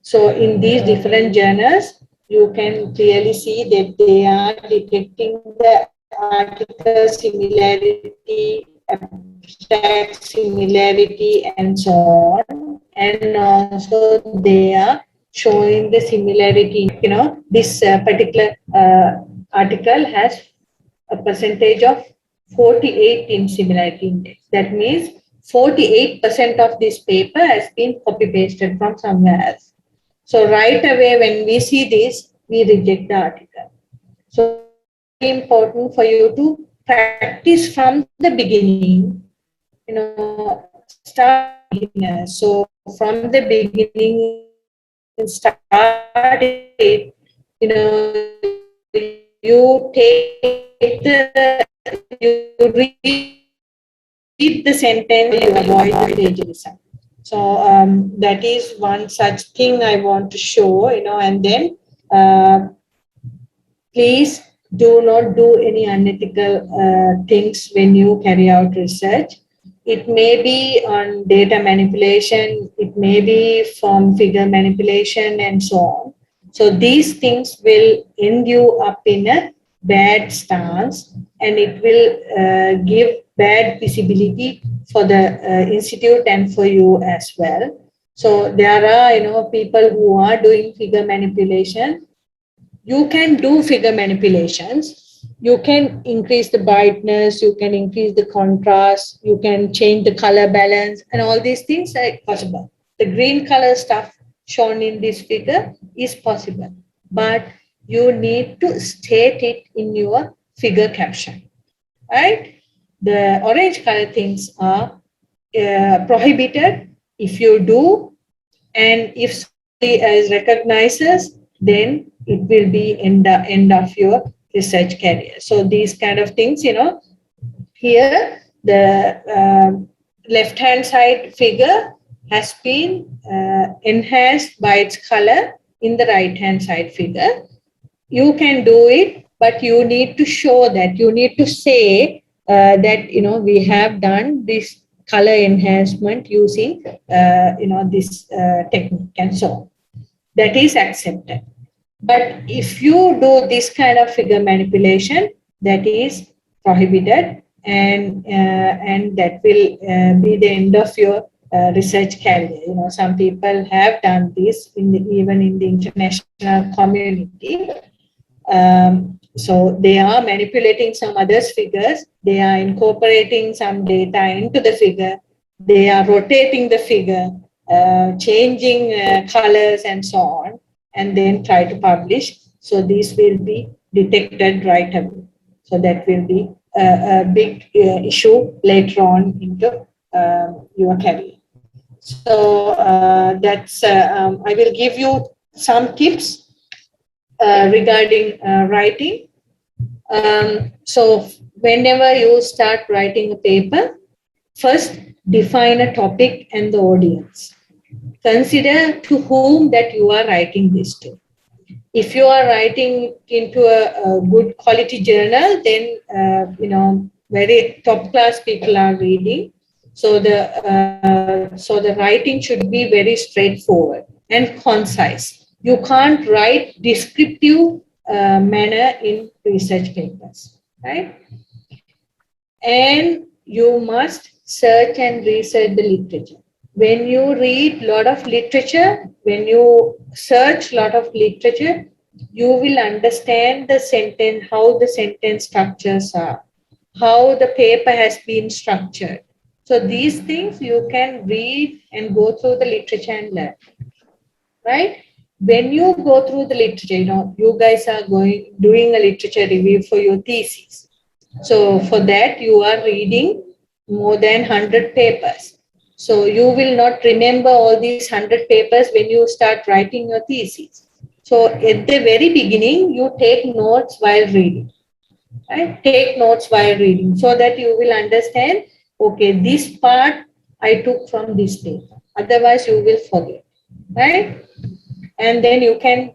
Speaker 3: So in these different journals, you can clearly see that they are detecting the article similarity, abstract similarity, and so on. And also they are showing the similarity. This particular article has a percentage of 48 in similarity index. That means 48% of this paper has been copy pasted from somewhere else. So right away when we see this, we reject the article. So it's very important for you to practice from the beginning, start beginner. So from the beginning, start it, you take you read the sentence, you avoid the plagiarism. So that is one such thing I want to show, and then please do not do any unethical things when you carry out research. It may be on data manipulation, it may be from figure manipulation and so on. So these things will end you up in a bad stance and it will give bad visibility for the institute and for you as well. So there are, people who are doing figure manipulation. You can do figure manipulations. You can increase the brightness, you can increase the contrast, you can change the color balance, and all these things are possible. The green color stuff shown in this figure is possible, but you need to state it in your figure caption, right? The orange color things are prohibited. If you do, and if somebody recognizes, then it will be end of your research career. So these kind of things, here the left hand side figure has been enhanced by its color in the right hand side figure. You can do it, but you need to show that, you need to say that we have done this color enhancement using this technique and so on. That is accepted. But if you do this kind of figure manipulation, that is prohibited, and that will be the end of your research career. Some people have done this even in the international community. So they are manipulating some others' figures. They are incorporating some data into the figure. They are rotating the figure, changing colors and so on, and then try to publish. So these will be detected right away. So that will be a big issue later on into your career. So I will give you some tips regarding writing. So whenever you start writing a paper, first define a topic and the audience. Consider to whom that you are writing this to. If you are writing into a good quality journal, then very top class people are reading. So the writing should be very straightforward and concise. You can't write descriptive manner in research papers, right? And you must search and research the literature. When you read a lot of literature, when you search a lot of literature, you will understand the sentence, how the sentence structures are, how the paper has been structured. So these things you can read and go through the literature and learn, right? When you go through the literature, you guys are doing a literature review for your thesis. So for that, you are reading more than 100 papers. So you will not remember all these 100 papers when you start writing your thesis. So at the very beginning, you take notes while reading. Right? Take notes while reading so that you will understand, okay, this part I took from this paper. Otherwise, you will forget. Right? And then you can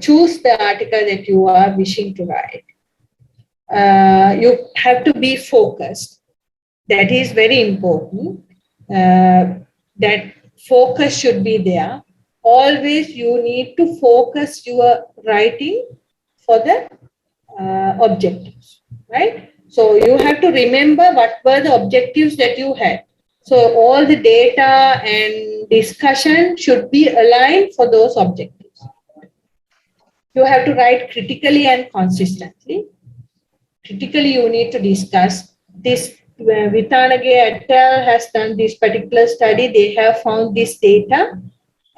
Speaker 3: choose the article that you are wishing to write. You have to be focused. That is very important. That focus should be there. Always you need to focus your writing for the objectives, right? So you have to remember what were the objectives that you had. So all the data and discussion should be aligned for those objectives. You have to write critically and consistently. Critically, you need to discuss this. Vithange et al. Has done this particular study. They have found this data,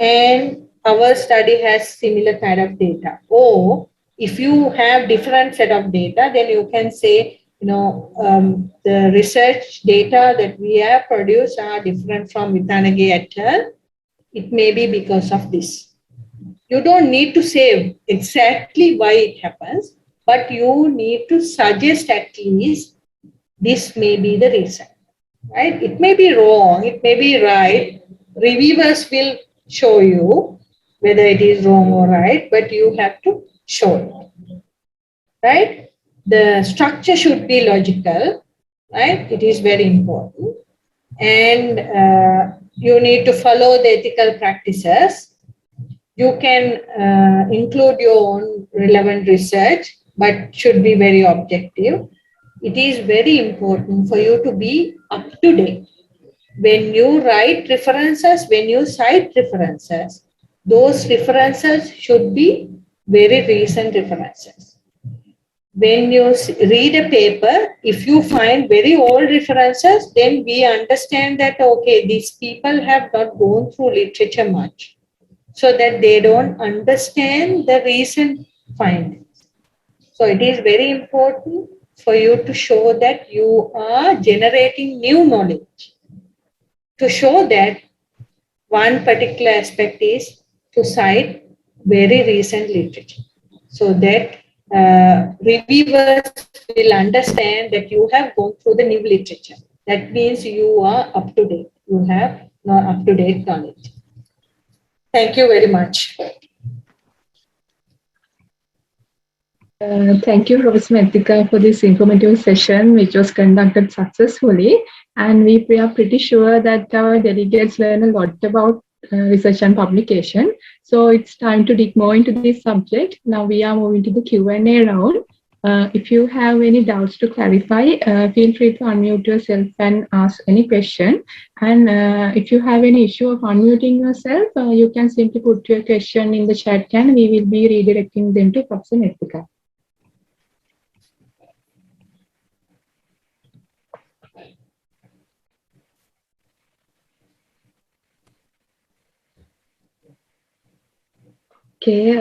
Speaker 3: and our study has similar kind of data. Or if you have different set of data, then you can say, the research data that we have produced are different from Vithange et al. It may be because of this. You don't need to say exactly why it happens, but you need to suggest at least this may be the reason, right? It may be wrong, it may be right. Reviewers will show you whether it is wrong or right, but you have to show it, right? The structure should be logical, right? It is very important. And you need to follow the ethical practices. You can include your own relevant research, but should be very objective. It is very important for you to be up to date. When you write references, when you cite references, those references should be very recent references. When you read a paper, if you find very old references, then we understand that, okay, these people have not gone through literature much, so that they don't understand the recent findings. So it is very important for you to show that you are generating new knowledge. To show that, one particular aspect is to cite very recent literature, so that reviewers will understand that you have gone through the new literature. That means you are up to date. You have up to date knowledge. Thank you very much.
Speaker 1: Thank you, Professor Meththika, for this informative session, which was conducted successfully. And we are pretty sure that our delegates learn a lot about research and publication. So it's time to dig more into this subject. Now we are moving to the Q&A round. If you have any doubts to clarify, feel free to unmute yourself and ask any question. And if you have any issue of unmuting yourself, you can simply put your question in the chat and we will be redirecting them to Professor Meththika. Okay,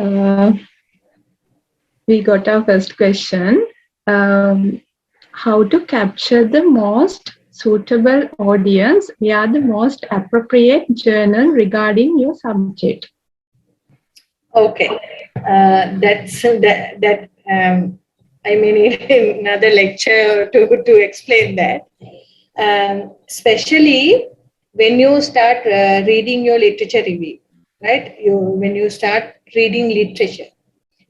Speaker 1: we got our first question. Um, how to capture the most suitable audience via the most appropriate journal regarding your subject?
Speaker 3: Okay, I may need another lecture to explain that. Especially when you start reading your literature review, right? When you start reading literature,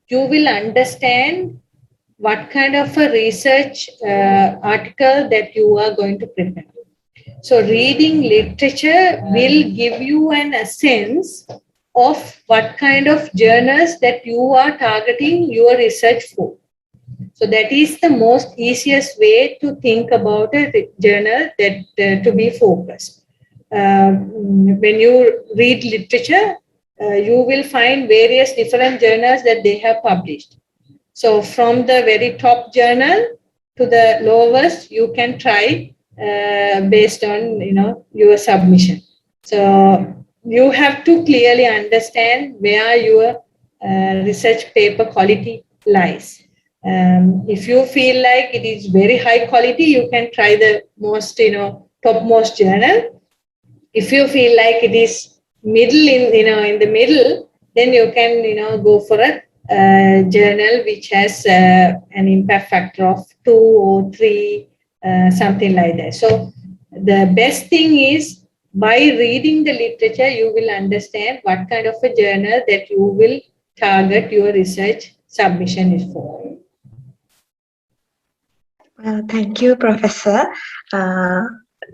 Speaker 3: you will understand what kind of a research article that you are going to prepare. So reading literature will give you a sense of what kind of journals that you are targeting your research for. So that is the most easiest way to think about a journal that to be focused. When you read literature, you will find various different journals that they have published. So from the very top journal to the lowest, you can try based on your submission. So you have to clearly understand where your research paper quality lies. If you feel like it is very high quality, you can try the most topmost journal. If you feel like it is middle in the middle, then you can go for a journal which has an impact factor of 2 or 3, something like that. So the best thing is, by reading the literature, you will understand what kind of a journal that you will target your research submission is for.
Speaker 2: Thank you, Professor. Uh,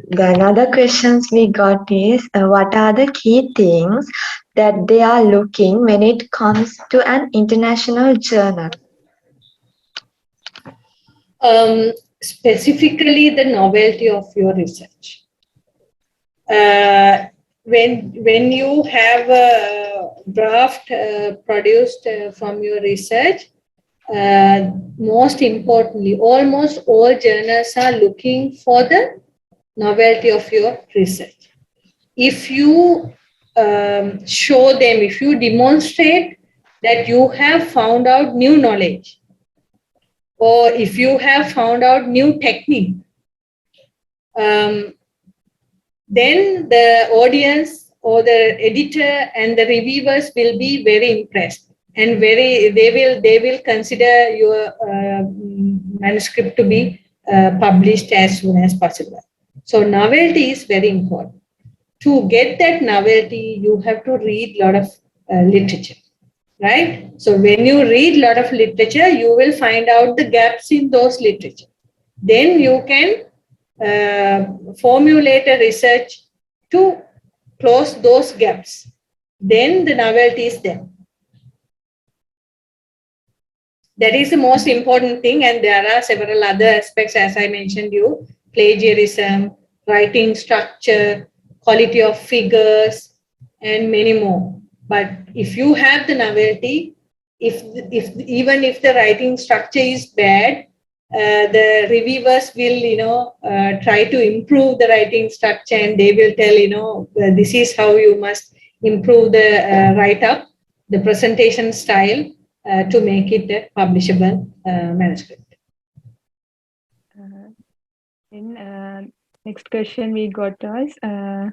Speaker 2: the another questions we got is what are the key things that they are looking when it comes to an international journal?
Speaker 3: Specifically, the novelty of your research. When you have a draft produced from your research, most importantly, almost all journals are looking for the novelty of your research. If you show them, if you demonstrate that you have found out new knowledge, or if you have found out new technique, then the audience or the editor and the reviewers will be very impressed, and they will consider your manuscript to be published as soon as possible. So novelty is very important. To get that novelty, you have to read a lot of literature, right? So when you read a lot of literature, you will find out the gaps in those literature. Then you can formulate a research to close those gaps. Then the novelty is there. That is the most important thing, and there are several other aspects, as I mentioned you: plagiarism, writing structure, quality of figures, and many more. But if you have the novelty, even if the writing structure is bad, the reviewers will try to improve the writing structure, and they will tell this is how you must improve the write up, the presentation style, to make it a publishable manuscript.
Speaker 1: Next question we got is,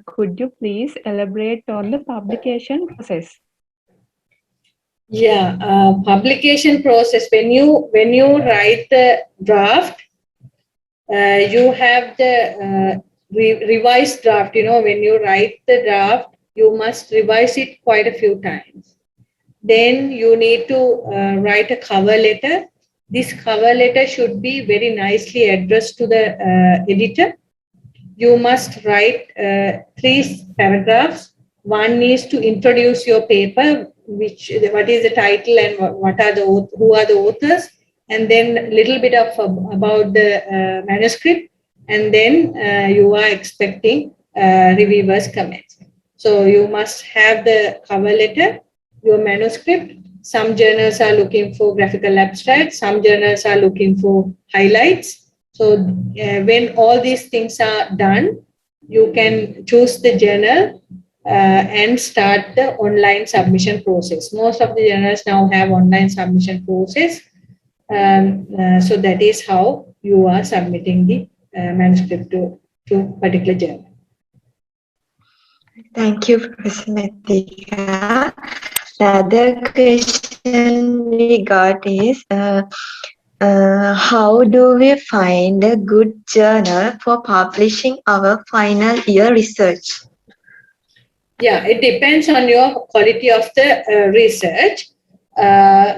Speaker 1: could you please elaborate on the publication process?
Speaker 3: Yeah, publication process. When you write the draft, you have the revised draft. When you write the draft, you must revise it quite a few times. Then you need to write a cover letter. This cover letter should be very nicely addressed to the editor. You must write 3 paragraphs. One is to introduce your paper, what is the title and who are the authors, and then a little bit of about the manuscript, and then you are expecting reviewers' comments. So you must have the cover letter, your manuscript. Some journals are looking for graphical abstracts, some journals are looking for highlights. So when all these things are done, you can choose the journal and start the online submission process. Most of the journals now have online submission process. So that is how you are submitting the manuscript to particular journal.
Speaker 2: Thank you, Professor Meththika. The other question we got is, how do we find a good journal for publishing our final year research?
Speaker 3: Yeah, it depends on your quality of the research.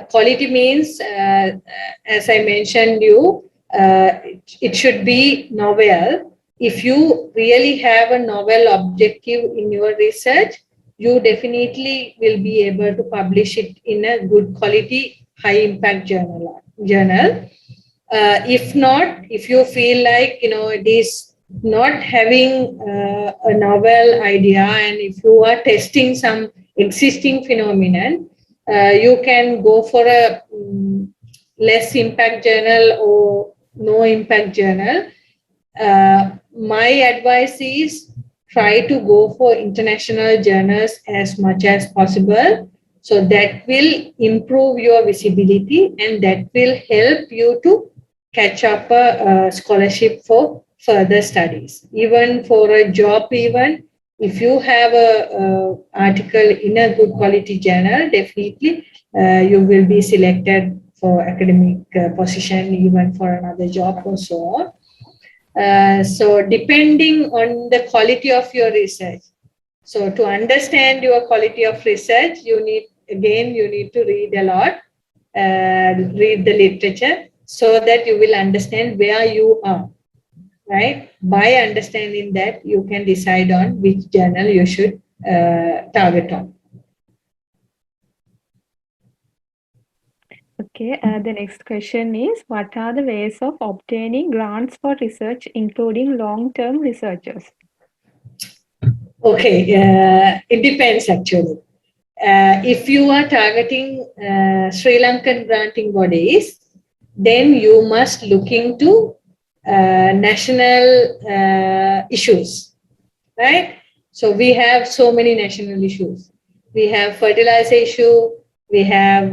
Speaker 3: Quality means, as I mentioned you, it should be novel. If you really have a novel objective in your research, you definitely will be able to publish it in a good quality, high impact journal. If not, if you feel like it is not having a novel idea, and if you are testing some existing phenomenon, you can go for a less impact journal or no impact journal. My advice is try to go for international journals as much as possible. So that will improve your visibility, and that will help you to catch up a scholarship for further studies. Even for a job, even if you have a article in a good quality journal, definitely you will be selected for academic position, even for another job or so on. So depending on the quality of your research. So to understand your quality of research, you need to read a lot, read the literature, so that you will understand where you are, right? By understanding that, you can decide on which journal you should target on.
Speaker 1: Okay, the next question is, what are the ways of obtaining grants for research, including long-term researchers?
Speaker 3: Okay, it depends actually. If you are targeting Sri Lankan granting bodies, then you must look into national issues, right? So we have so many national issues. We have fertilizer issue, we have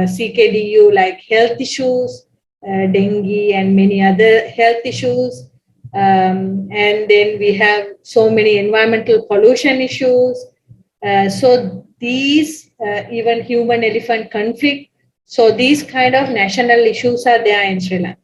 Speaker 3: CKDU like health issues, dengue and many other health issues. And then we have so many environmental pollution issues. So these, even human-elephant conflict. So these kind of national issues are there in Sri Lanka.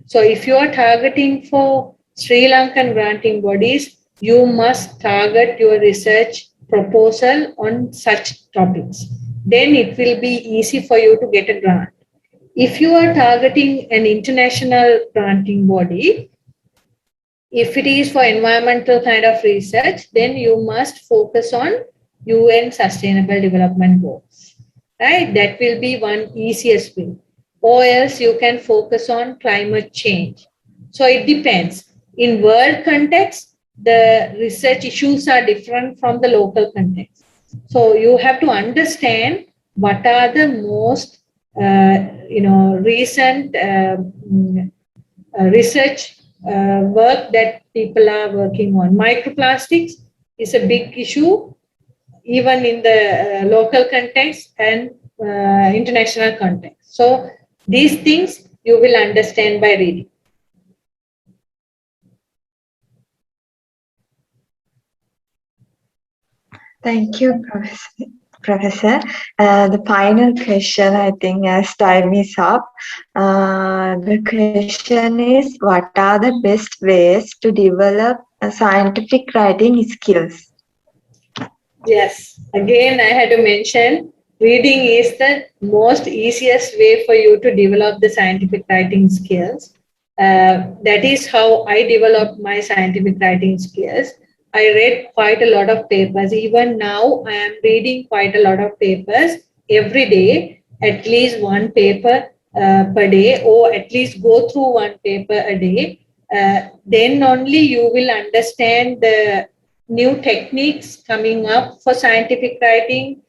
Speaker 3: So if you are targeting for Sri Lankan granting bodies, you must target your research proposal on such topics. Then it will be easy for you to get a grant. If you are targeting an international granting body, if it is for environmental kind of research, then you must focus on UN Sustainable Development Goals, right? That will be one easiest way. Or else you can focus on climate change. So it depends. In world context, the research issues are different from the local context. So you have to understand what are the most recent research work that people are working on. Microplastics is a big issue, even in the local context and international context. So these things you will understand by reading.
Speaker 2: Thank you, Professor. The final question, I think, as time is up. The question is, what are the best ways to develop scientific writing skills?
Speaker 3: Yes, again, I had to mention reading is the most easiest way for you to develop the scientific writing skills. That is how I developed my scientific writing skills. I read quite a lot of papers. Even now, I am reading quite a lot of papers every day, at least one paper per day, or at least go through one paper a day. Then only you will understand the new techniques coming up for scientific writing,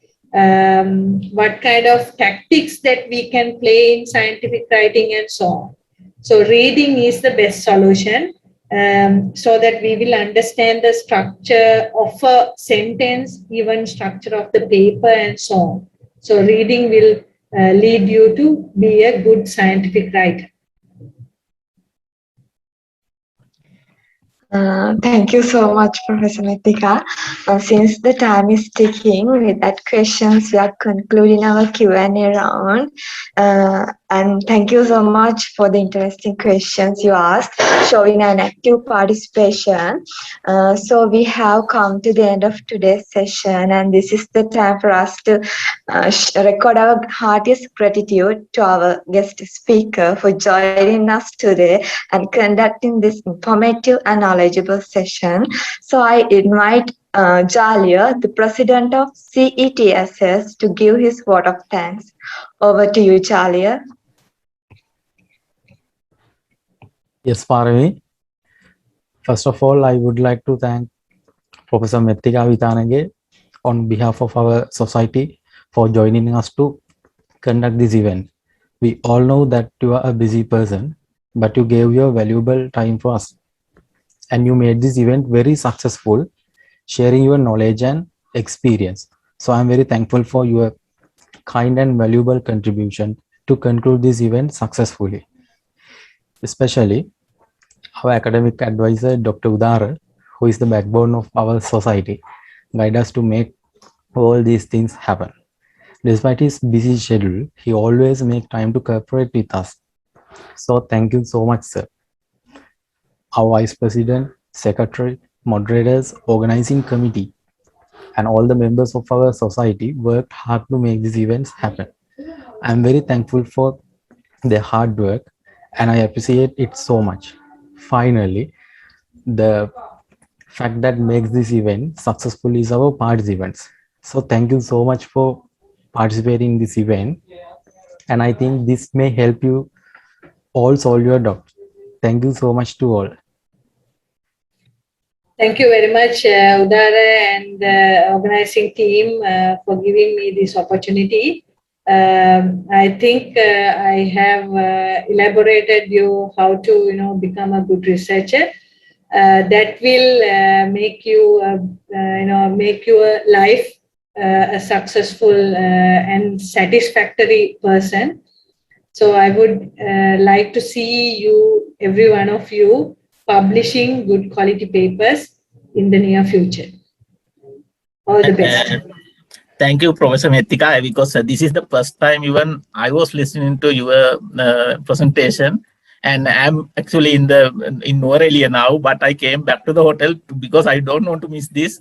Speaker 3: what kind of tactics that we can play in scientific writing, and so on. So reading is the best solution. so that we will understand the structure of a sentence, even structure of the paper and so on. So reading will lead you to be a good scientific writer.
Speaker 2: Thank you so much, Professor Meththika. Since the time is ticking, with that questions, we are concluding our Q&A round. And thank you so much for the interesting questions you asked, showing an active participation. So we have come to the end of today's session, and this is the time for us to record our heartiest gratitude to our guest speaker for joining us today and conducting this informative and knowledgeable session. So I invite Jalia, the president of CETSS, to give his vote of thanks. Over to you, Jalia.
Speaker 4: Yes, Parami. First of all, I would like to thank Professor Meththika Vithange on behalf of our society for joining us to conduct this event. We all know that you are a busy person, but you gave your valuable time for us. And you made this event very successful, sharing your knowledge and experience. So I'm very thankful for your kind and valuable contribution to conclude this event successfully. Especially our academic advisor, Dr. Udara, who is the backbone of our society, guide us to make all these things happen. Despite his busy schedule, he always makes time to cooperate with us. So thank you so much, sir. Our vice president, secretary, moderators, organizing committee, and all the members of our society worked hard to make these events happen. I'm very thankful for their hard work and I appreciate it so much. Finally, the fact that makes this event successful is our participants. So thank you so much for participating in this event. And I think this may help you all solve your doubts. Thank you so much to all.
Speaker 3: Thank you very much, Udara and the organizing team for giving me this opportunity. I think I have elaborated you how to become a good researcher. That will make you make your life a successful and satisfactory person. So I would like to see you, every one of you, publishing good quality papers in the near future. All the best.
Speaker 5: Thank you, Professor Meththika, because this is the first time even I was listening to your presentation, and I'm actually in Norelia now, but I came back to the hotel because I don't want to miss this.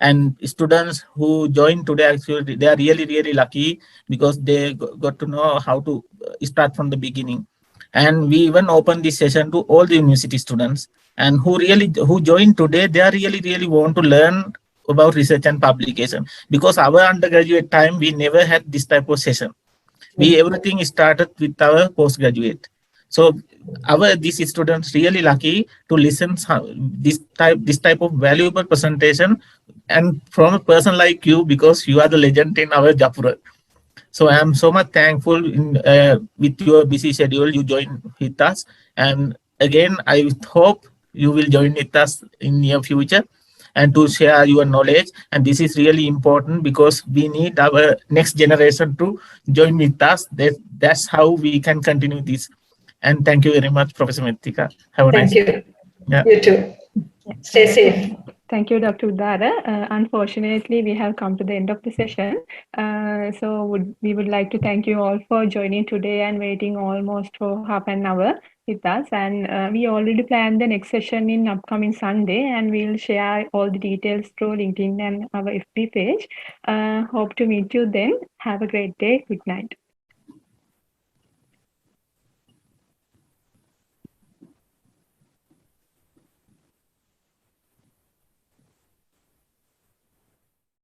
Speaker 5: And students who joined today, actually, they are really, really lucky because they got to know how to start from the beginning. And we even opened this session to all the university students, and who joined today, they are really want to learn about research and publication, because our undergraduate time we never had this type of session. Everything started with our postgraduate. So these students really lucky to listen this type of valuable presentation, and from a person like you, because you are the legend in our Japura. So I am so much thankful with your busy schedule you join with us, and again I hope you will join with us in near future and to share your knowledge. And this is really important because we need our next generation to join with us. That's how we can continue this. And thank you very much, Professor Meththika. Have a nice day.
Speaker 3: Thank you. Yeah. You too. Stay safe.
Speaker 1: Thank you, Dr. Udara. Unfortunately, we have come to the end of the session. We would like to thank you all for joining today and waiting almost for half an hour with us. And we already planned the next session in upcoming Sunday, and we'll share all the details through LinkedIn and our FB page. Hope to meet you then. Have a great day. Good night.